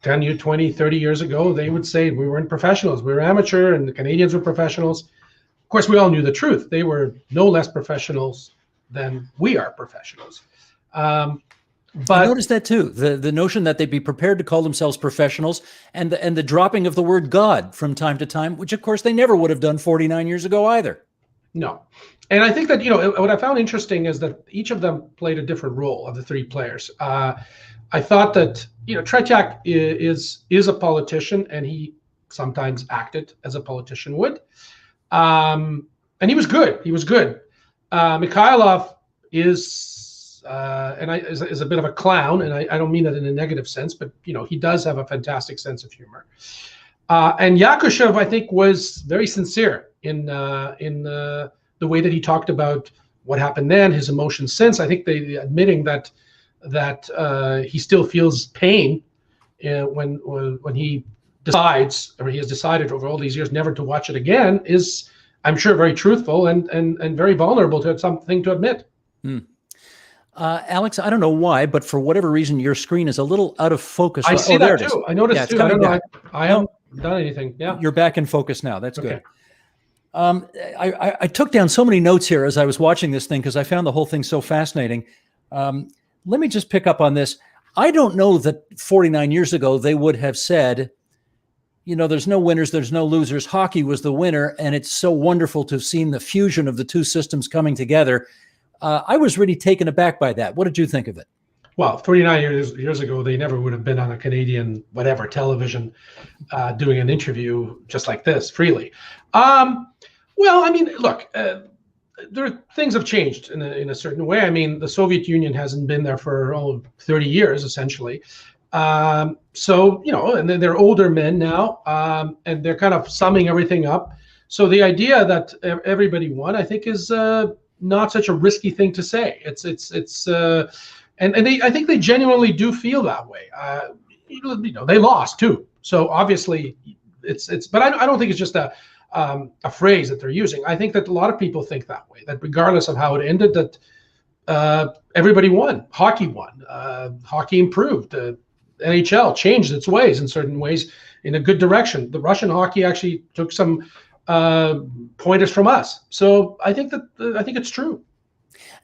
10, 20, 30 years ago, they would say we weren't professionals. We were amateur, and the Canadians were professionals. Of course, we all knew the truth. They were no less professionals than we are professionals. But I noticed that too. The notion that they'd be prepared to call themselves professionals, and the dropping of the word God from time to time, which of course they never would have done 49 years ago either. No. And I think that, what I found interesting is that each of them played a different role of the 3 players. I thought that, Tretiak is a politician, and he sometimes acted as a politician would. And he was good. He was good. Mikhailov is a bit of a clown, and I don't mean that in a negative sense, but he does have a fantastic sense of humor. And Yakushev, I think, was very sincere in the way that he talked about what happened then, his emotions since. I think they admitting that he still feels pain when he decides, or he has decided over all these years never to watch it again, is, I'm sure, very truthful and very vulnerable to something to admit. Alex, I don't know why, but for whatever reason, your screen is a little out of focus. I see there that it is. too. I noticed too. I don't know. I haven't done anything. Yeah. You're back in focus now. That's Okay. good. I took down so many notes here as I was watching this thing because I found the whole thing so fascinating. Let me just pick up on this. I don't know that 49 years ago they would have said, you know, there's no winners, there's no losers. Hockey was the winner, and it's so wonderful to have seen the fusion of the two systems coming together. I was really taken aback by that. What did you think of it? Well, 39 years ago, they never would have been on a Canadian, whatever, television doing an interview just like this freely. Well, I mean, look, things have changed in a certain way. I mean, the Soviet Union hasn't been there for 30 years, essentially. So, you know, and they're older men now, and they're kind of summing everything up. So the idea that everybody won, I think, is not such a risky thing to say. And I think they genuinely do feel that way. You know, they lost too. So obviously but I don't think it's just a phrase that they're using. I think that a lot of people think that way, that regardless of how it ended, that everybody won. Hockey won. Hockey improved. NHL changed its ways in certain ways in a good direction. The Russian hockey actually took some pointers from us. So I think it's true.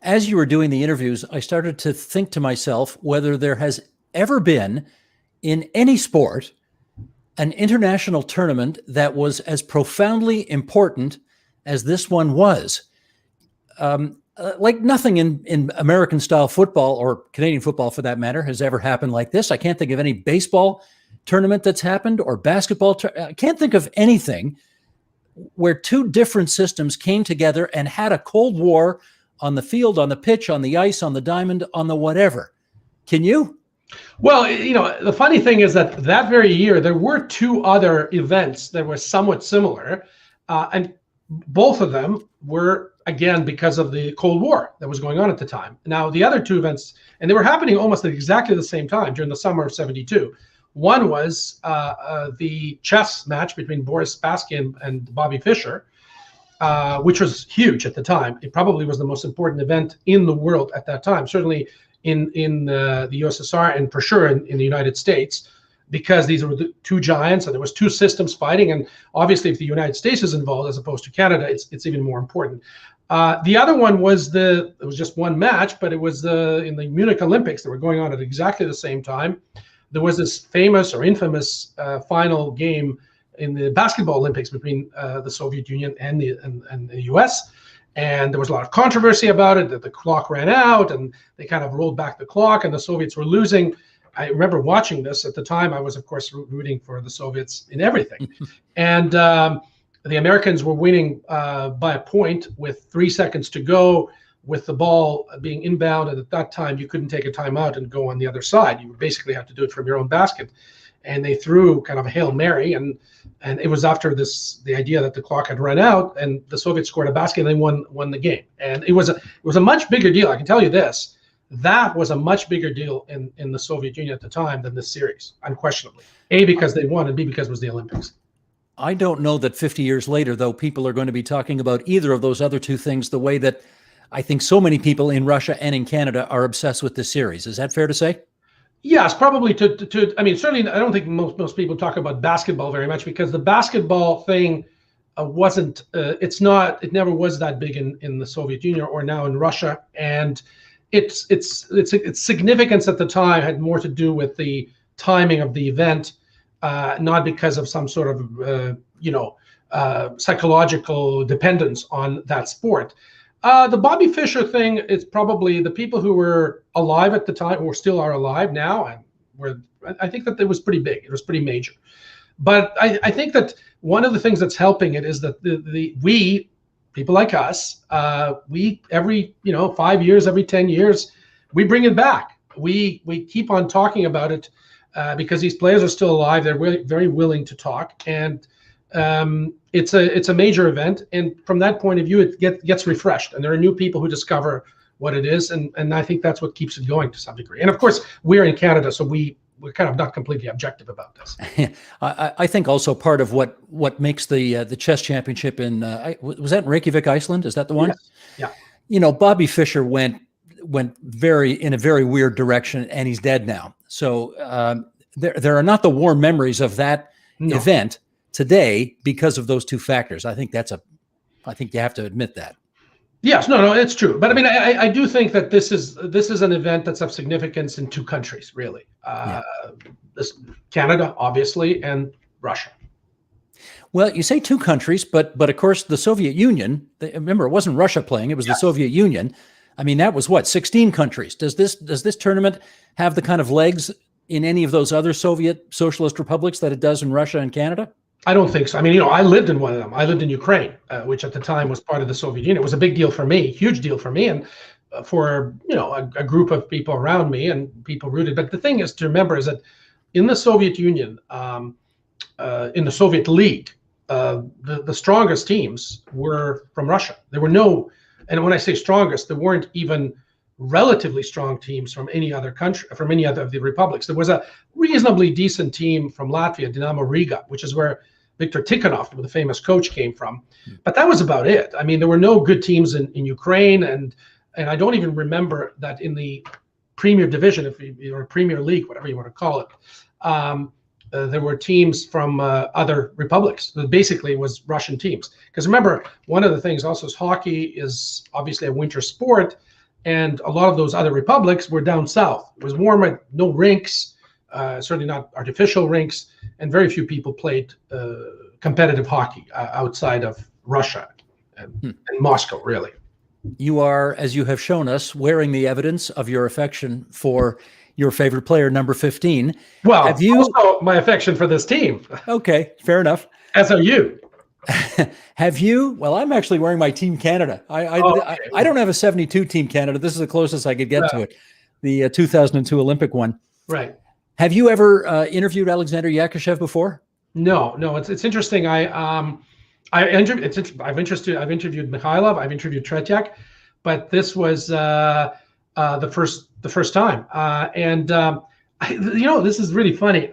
As you were doing the interviews, I started to think to myself whether there has ever been in any sport an international tournament that was as profoundly important as this one was. Like nothing in American style football, or Canadian football for that matter, has ever happened like this. I can't think of any baseball tournament that's happened, or basketball. I can't think of anything where two different systems came together and had a Cold War on the field, on the pitch, on the ice, on the diamond, on the whatever. Can you? Well, you know, the funny thing is that very year, there were two other events that were somewhat similar. And both of them were, again, because of the Cold War that was going on at the time. Now, the other two events, and they were happening almost at exactly the same time during the summer of '72. One was the chess match between Boris Patskou and Bobby Fischer, which was huge at the time. It probably was the most important event in the world at that time, certainly in the USSR, and for sure in the United States, because these were the two giants and there was two systems fighting. And obviously, if the United States is involved as opposed to Canada, it's even more important. The other one was it was just one match, but it was in the Munich Olympics that were going on at exactly the same time. There was this famous or infamous final game in the basketball Olympics between the Soviet Union and the US. And there was a lot of controversy about it, that the clock ran out and they kind of rolled back the clock and the Soviets were losing. I remember watching this at the time. I was, of course, rooting for the Soviets in everything. And the Americans were winning by a point with 3 seconds to go, with the ball being inbound. And at that time, you couldn't take a timeout and go on the other side. You basically have to do it from your own basket. And they threw kind of a Hail Mary. And it was after the idea that the clock had run out, and the Soviets scored a basket and they won the game. And it was a much bigger deal. I can tell you this. That was a much bigger deal in the Soviet Union at the time than this series, unquestionably. A, because they won, and B, because it was the Olympics. I don't know that 50 years later, though, people are going to be talking about either of those other two things the way that I think so many people in Russia and in Canada are obsessed with this series. Is that fair to say? Yes, probably I mean, certainly I don't think most people talk about basketball very much, because the basketball thing it never was that big in the Soviet Union or now in Russia. And its significance at the time had more to do with the timing of the event, not because of some sort of psychological dependence on that sport. The Bobby Fischer thing is probably the people who were alive at the time, or still are alive now, and I think that it was pretty big. It was pretty major. But I think that one of the things that's helping it is that we people like us, we every 5 years, every 10 years, we bring it back. We keep on talking about it because these players are still alive. They're really very willing to talk, and it's a major event. And from that point of view, it gets refreshed, and there are new people who discover what it is, and I think that's what keeps it going to some degree. And of course, we're in Canada, so we we're kind of not completely objective about this. I think also part of what makes the chess championship in was that in Reykjavik, Iceland? Is that the one? Yes. Yeah. You know, Bobby Fischer went in a very weird direction, and he's dead now. So there are not the warm memories of that event today because of those two factors. I think you have to admit that. Yes, no, it's true. But I mean, I do think that this is an event that's of significance in two countries, really. Canada, obviously, and Russia. Well, you say two countries, but of course the Soviet Union. Remember, it wasn't Russia playing; it was the Soviet Union. I mean, that was 16 countries. Does this tournament have the kind of legs in any of those other Soviet socialist republics that it does in Russia and Canada? I don't think so. I mean, I lived in one of them. I lived in Ukraine, which at the time was part of the Soviet Union. It was a big deal for me, huge deal for me, and for a group of people around me and people rooted. But the thing is to remember is that in the Soviet Union, in the Soviet League, the strongest teams were from Russia. There were no, and when I say strongest, there weren't even relatively strong teams from any other country, from any other of the republics. There was a reasonably decent team from Latvia, Dinamo Riga, which is where Viktor Tikhonov, the famous coach, came from. But that was about it. I mean, there were no good teams in Ukraine, and I don't even remember that in the Premier Division, or Premier League, whatever you want to call it, there were teams from other republics. Basically, it was Russian teams. Because remember, one of the things also is hockey is obviously a winter sport, and a lot of those other republics were down south. It was warmer, no rinks, certainly not artificial rinks, and very few people played competitive hockey outside of Russia and Moscow, really. You are, as you have shown us, wearing the evidence of your affection for your favorite player, number 15. Well, also my affection for this team. Okay, fair enough. As are you. Have you? Well, I'm actually wearing my Team Canada. I don't have a 72 Team Canada. This is the closest I could get to it. The 2002 Olympic one. Right. Have you ever interviewed Alexander Yakushev before? No. It's interesting. I've interviewed Mikhailov. I've interviewed Tretiak, but this was the first time. This is really funny.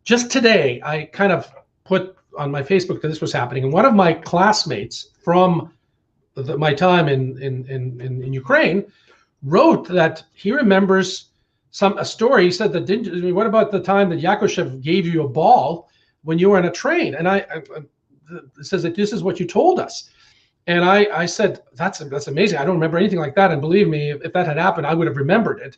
Just today, I kind of put on my Facebook that this was happening, and one of my classmates from my time in Ukraine wrote that he remembers a story. He said that what about the time that Yakushev gave you a ball when you were in a train? And it says that this is what you told us. And I said, that's amazing. I don't remember anything like that. And believe me, if that had happened, I would have remembered it.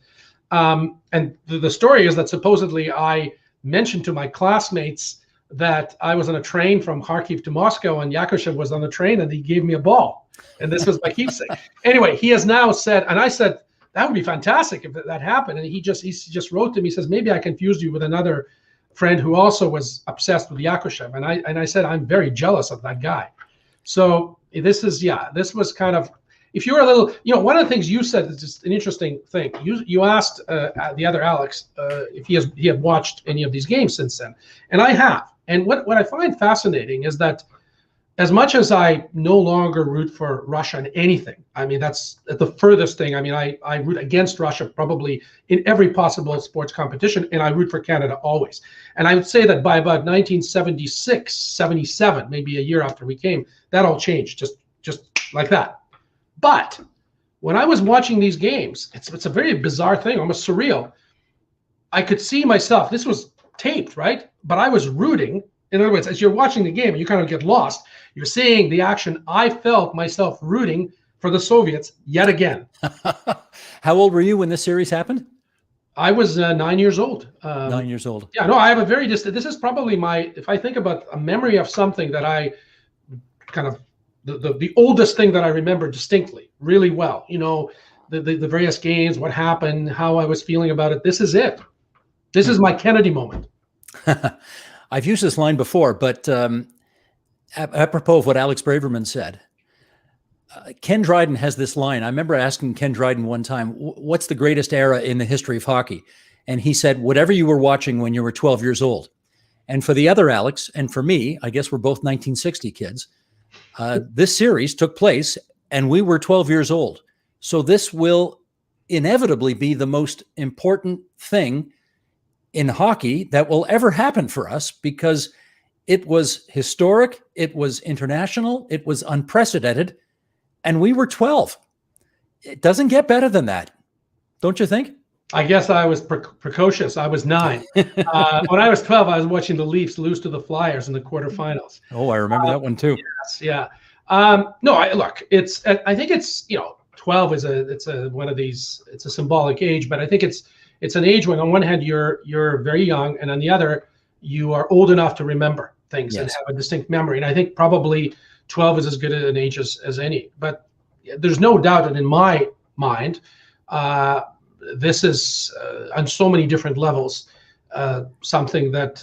And the story is that supposedly I mentioned to my classmates that I was on a train from Kharkiv to Moscow, and Yakushev was on the train, and he gave me a ball. And this was my keepsake. Anyway, he has now said, and I said, that would be fantastic if that happened. And he just wrote to me, he says, maybe I confused you with another friend who also was obsessed with Yakushev. And I said, I'm very jealous of that guy. So this was kind of, if you're a little, one of the things you said is just an interesting thing. You asked the other Alex if he had watched any of these games since then, and I have. And what I find fascinating is that as much as I no longer root for Russia in anything, I mean, that's the furthest thing. I mean, I root against Russia probably in every possible sports competition, and I root for Canada always. And I would say that by about 1976, 77, maybe a year after we came, that all changed, just like that. But when I was watching these games, it's a very bizarre thing, almost surreal. I could see myself, this was taped, right? But I was rooting. In other words, as you're watching the game and you kind of get lost, you're seeing the action. I felt myself rooting for the Soviets yet again. How old were you when this series happened? I was 9 years old. 9 years old. Yeah, no, I have a very this is probably if I think about a memory of something that I kind of, the oldest thing that I remember distinctly, really well, the various games, what happened, how I was feeling about it. This is it. This is my Kennedy moment. I've used this line before, but apropos of what Alex Braverman said, Ken Dryden has this line. I remember asking Ken Dryden one time, what's the greatest era in the history of hockey? And he said, whatever you were watching when you were 12 years old. And for the other Alex, and for me, I guess we're both 1960 kids, this series took place and we were 12 years old. So this will inevitably be the most important thing in hockey that will ever happen for us, because it was historic, it was international, it was unprecedented, and we were 12. It doesn't get better than that, don't you think? I guess I was precocious. I was 9. When I was 12, I was watching the Leafs lose to the Flyers in the quarterfinals. Oh, I remember that one too. Yes, yeah. No, look, I think it's 12 is one of these. It's a symbolic age, but I think it's an age when on one hand you're very young, and on the other you are old enough to remember things and have a distinct memory. And I think probably 12 is as good an age as any. But there's no doubt that in my mind, this is on so many different levels something that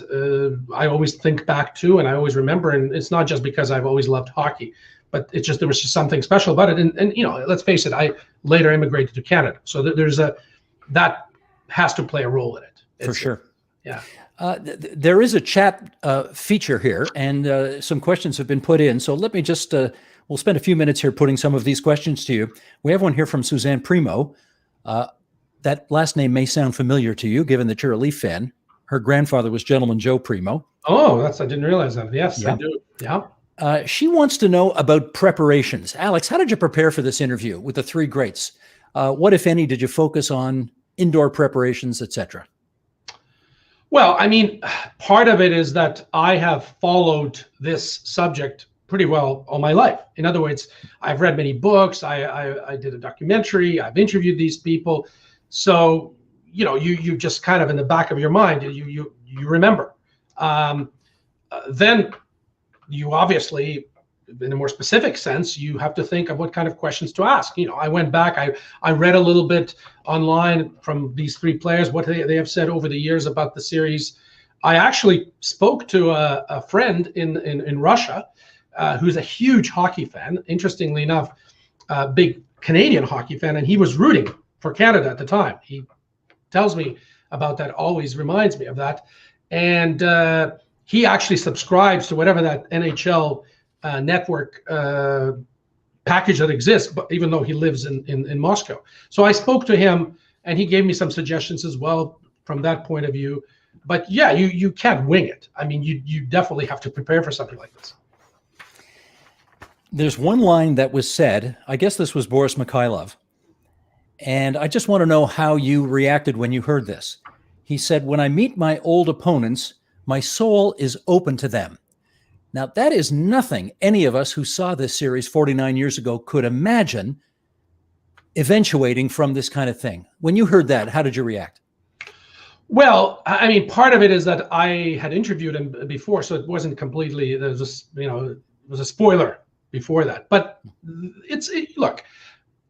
I always think back to and I always remember. And it's not just because I've always loved hockey, but it's just there was just something special about it. And let's face it, I later immigrated to Canada, so there's that has to play a role in it. For sure. Yeah. There is a chat feature here, and some questions have been put in. So let me just, we'll spend a few minutes here putting some of these questions to you. We have one here from Suzanne Primo. That last name may sound familiar to you, given that you're a Leaf fan. Her grandfather was Gentleman Joe Primo. Oh, I didn't realize that. Yes, yeah. I do. Yeah. She wants to know about preparations. Alex, how did you prepare for this interview with the three greats? What, if any, did you focus on? Indoor preparations, etc. Well, I mean, part of it is that I have followed this subject pretty well all my life. In other words, I've read many books. I did a documentary. I've interviewed these people. So, you just kind of in the back of your mind, you remember. Then you obviously, in a more specific sense, you have to think of what kind of questions to ask. I went back, I read a little bit online from these three players, what they have said over the years about the series. I actually spoke to a friend in Russia who's a huge hockey fan, interestingly enough, a big Canadian hockey fan, and he was rooting for Canada at the time. He tells me about that, always reminds me of that. And he actually subscribes to whatever that NHL network package that exists, but even though he lives in Moscow. So I spoke to him and he gave me some suggestions as well from that point of view. But yeah, you can't wing it. I mean, you definitely have to prepare for something like this. There's one line that was said, I guess this was Boris Mikhailov, and I just want to know how you reacted when you heard this. He said, "When I meet my old opponents, my soul is open to them." Now, that is nothing any of us who saw this series 49 years ago could imagine eventuating from this kind of thing. When you heard that, how did you react? Well, I mean, part of it is that I had interviewed him before, so it wasn't completely, it was a spoiler before that. But look,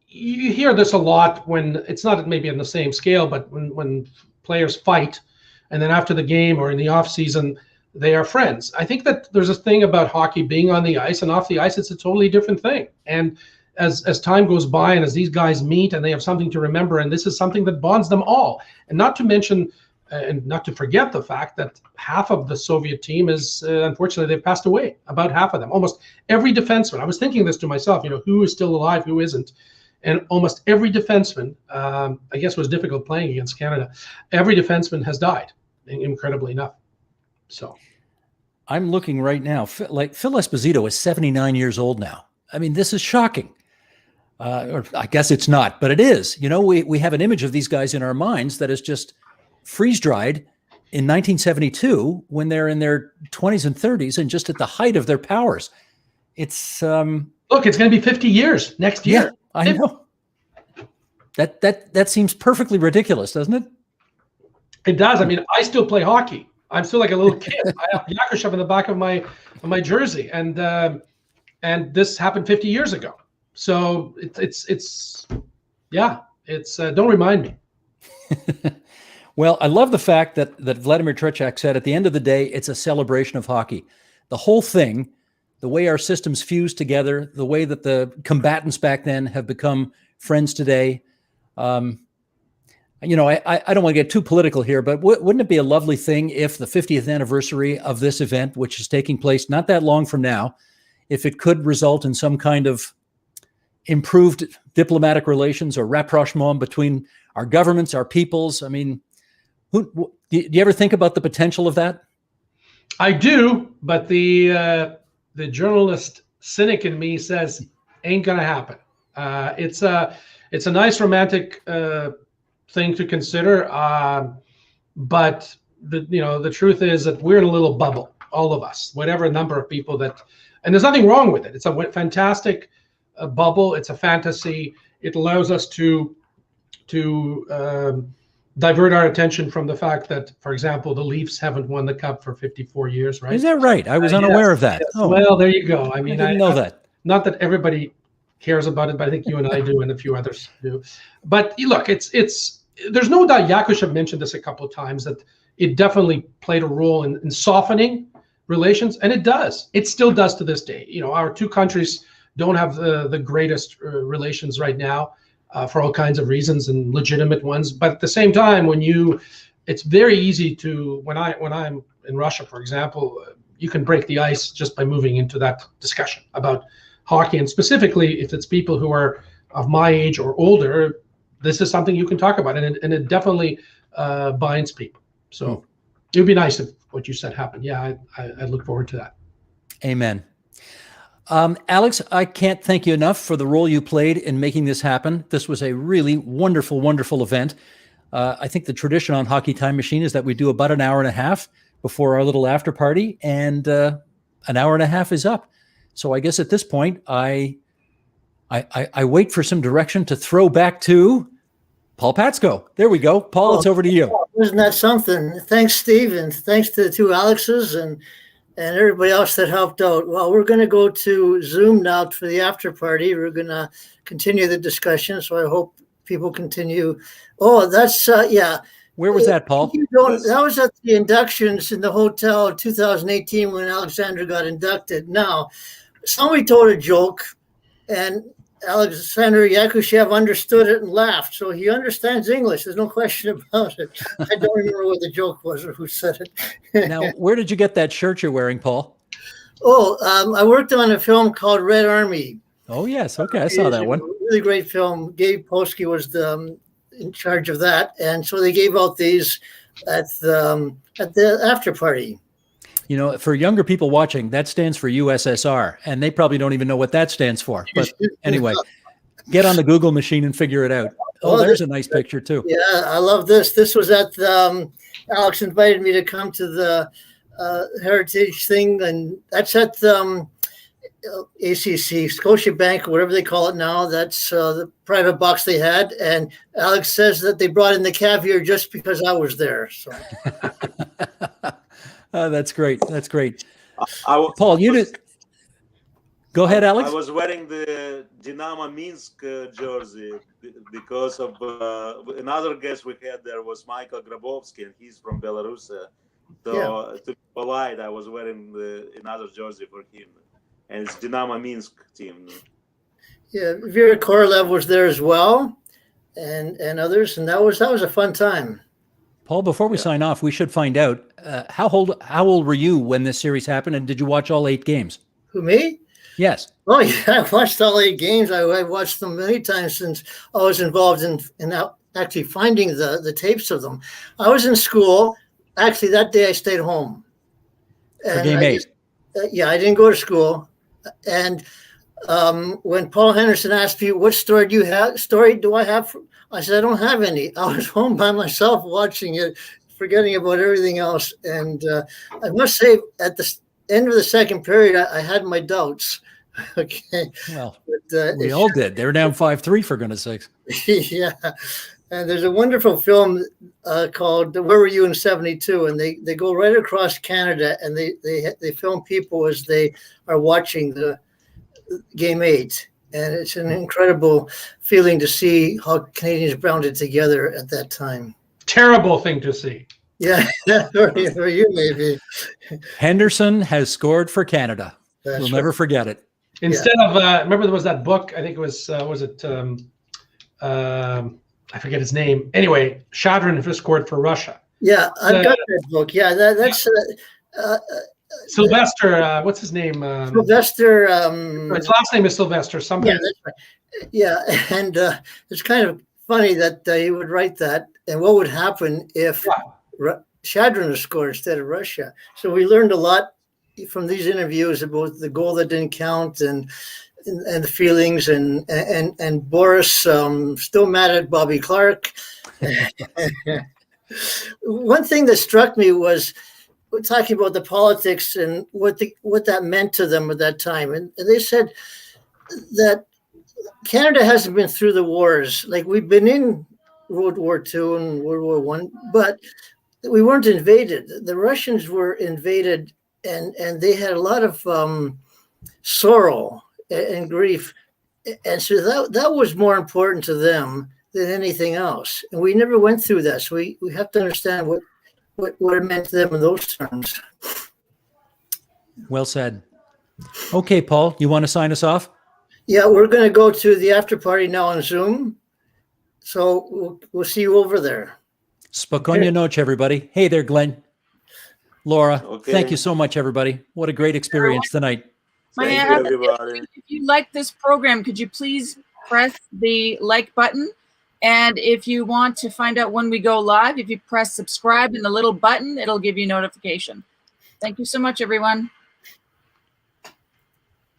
you hear this a lot when it's not maybe on the same scale, but when players fight and then after the game or in the off season, they are friends. I think that there's a thing about hockey being on the ice and off the ice. It's a totally different thing. And as time goes by and as these guys meet and they have something to remember, and this is something that bonds them all. And not to mention, and not to forget the fact that half of the Soviet team is, unfortunately, they've passed away, about half of them. Almost every defenseman, I was thinking this to myself, who is still alive, who isn't. And almost every defenseman, I guess it was difficult playing against Canada, every defenseman has died, incredibly enough. So I'm looking right now, like Phil Esposito is 79 years old now. I mean, this is shocking. Or I guess it's not, but it is. We have an image of these guys in our minds that is just freeze-dried in 1972 when they're in their 20s and 30s and just at the height of their powers. It's look, it's going to be 50 years next year. Yeah, I know. That seems perfectly ridiculous, doesn't it? It does. I mean, I still play hockey. I'm still like a little kid. I have Yakushev in the back of my jersey, and this happened 50 years ago. So it's don't remind me. Well, I love the fact that Vladimir Tretiak said at the end of the day, it's a celebration of hockey. The whole thing, the way our systems fuse together, the way that the combatants back then have become friends today. I don't want to get too political here, but wouldn't it be a lovely thing if the 50th anniversary of this event, which is taking place not that long from now, if it could result in some kind of improved diplomatic relations or rapprochement between our governments, our peoples? I mean, Do you ever think about the potential of that? I do, but the journalist cynic in me says ain't gonna happen. It's a nice romantic thing to consider, but the truth is that we're in a little bubble, all of us, whatever number of people that, and there's nothing wrong with it. It's a fantastic bubble. It's a fantasy. It allows us to divert our attention from the fact that, for example, the Leafs haven't won the Cup for 54 years, right? Is that right? I was unaware of that. Yes. Oh. Well, there you go. I mean, I didn't know that. Not that everybody cares about it, but I think you and I do, and a few others do. But look, it's there's no doubt. Yakushev mentioned this a couple of times, that it definitely played a role in softening relations, and it does. It still does to this day. Our two countries don't have the greatest relations right now. For all kinds of reasons and legitimate ones, but at the same time, it's very easy to, when I'm in Russia, for example, you can break the ice just by moving into that discussion about hockey, and specifically if it's people who are of my age or older, this is something you can talk about, and it definitely binds people. So it would be nice if what you said happened. Yeah, I look forward to that. Amen. Alex, I can't thank you enough for the role you played in making this happen. This was a really wonderful, wonderful event. I think the tradition on Hockey Time Machine is that we do about an hour and a half before our little after party, and an hour and a half is up. So I guess at this point, I wait for some direction to throw back to Paul Patskou. There we go. Paul, it's over to you. Isn't that something? Thanks, Steve, and thanks to the two Alexes and everybody else that helped out. Well, we're going to go to Zoom now for the after party. We're going to continue the discussion, so I hope people continue. Oh, that's, yeah. Where was that, Paul? That was at the inductions in the hotel in 2018 when Alexander got inducted. Now, somebody told a joke, and Alexander Yakushev understood it and laughed. So he understands English. There's no question about it. I don't remember what the joke was or who said it. Now, where did you get that shirt you're wearing, Paul? Oh, I worked on a film called Red Army. Oh, yes. Okay, I saw that one. Really great film. Gabe Polsky was in charge of that. And so they gave out these at the after party. For younger people watching, that stands for USSR, and they probably don't even know what that stands for. But anyway, get on the Google machine and figure it out. Oh, there's a nice picture too. Yeah, I love this. This was at Alex invited me to come to the heritage thing, and that's at ACC, Scotiabank, whatever they call it now. That's the private box they had, and Alex says that they brought in the caviar just because I was there. So. That's great. That's great. Paul, you did. Go ahead, Alex. I was wearing the Dynamo Minsk jersey because of another guest we had there was Michael Grabovsky, and he's from Belarus. So to be polite, I was wearing another jersey for him, and it's Dynamo Minsk team. Yeah, Vera Korolev was there as well, and others, and that was a fun time. Paul, before we sign off, we should find out how old were you when this series happened, and did you watch all 8 games? Who, me? Yes. Oh, yeah, I watched all 8 games. I watched them many times since I was involved in actually finding the tapes of them. I was in school. Actually, that day I stayed home. For game 8? I didn't go to school. And when Paul Henderson asked me, what story do I have? I said, I don't have any. I was home by myself watching it, forgetting about everything else. And I must say, at the end of the second period, I had my doubts. Okay. Well, but, we all did. They were down 5-3, for goodness sakes. Yeah. And there's a wonderful film called Where Were You in '72? And they go right across Canada, and they film people as they are watching the game 8. And it's an incredible feeling to see how Canadians bounded together at that time. Terrible thing to see. Yeah, for you maybe. Henderson has scored for Canada. That's we'll right. never forget it. Instead of, remember there was that book, I think it was I forget his name. Anyway, Shadrin just scored for Russia. Yeah, I've got that book. Yeah, that's Sylvester, what's his name? Sylvester. His last name is Sylvester. Something. Yeah, that's right. Yeah, and it's kind of funny that he would write that. And what would happen if Shadrin to score instead of Russia. So we learned a lot from these interviews about the goal that didn't count and the feelings and Boris still mad at Bobby Clarke. One thing that struck me was we're talking about the politics and what that meant to them at that time, and they said that Canada hasn't been through the wars. Like, we've been in World War II and World War I, but we weren't invaded. The Russians were invaded, and they had a lot of sorrow and grief, and so that was more important to them than anything else. And we never went through that, so we have to understand what it meant to them in those terms. Well said. Okay, Paul, you want to sign us off? Yeah, we're going to go to the after party now on Zoom, so we'll see you over there. Spokojna noc, everybody. Hey there, Glenn. Laura, Okay. thank you so much, everybody. What a great experience tonight. Thank you, everybody. If you like this program, could you please press the like button? And if you want to find out when we go live, if you press subscribe and the little button, it'll give you notification. Thank you so much, everyone.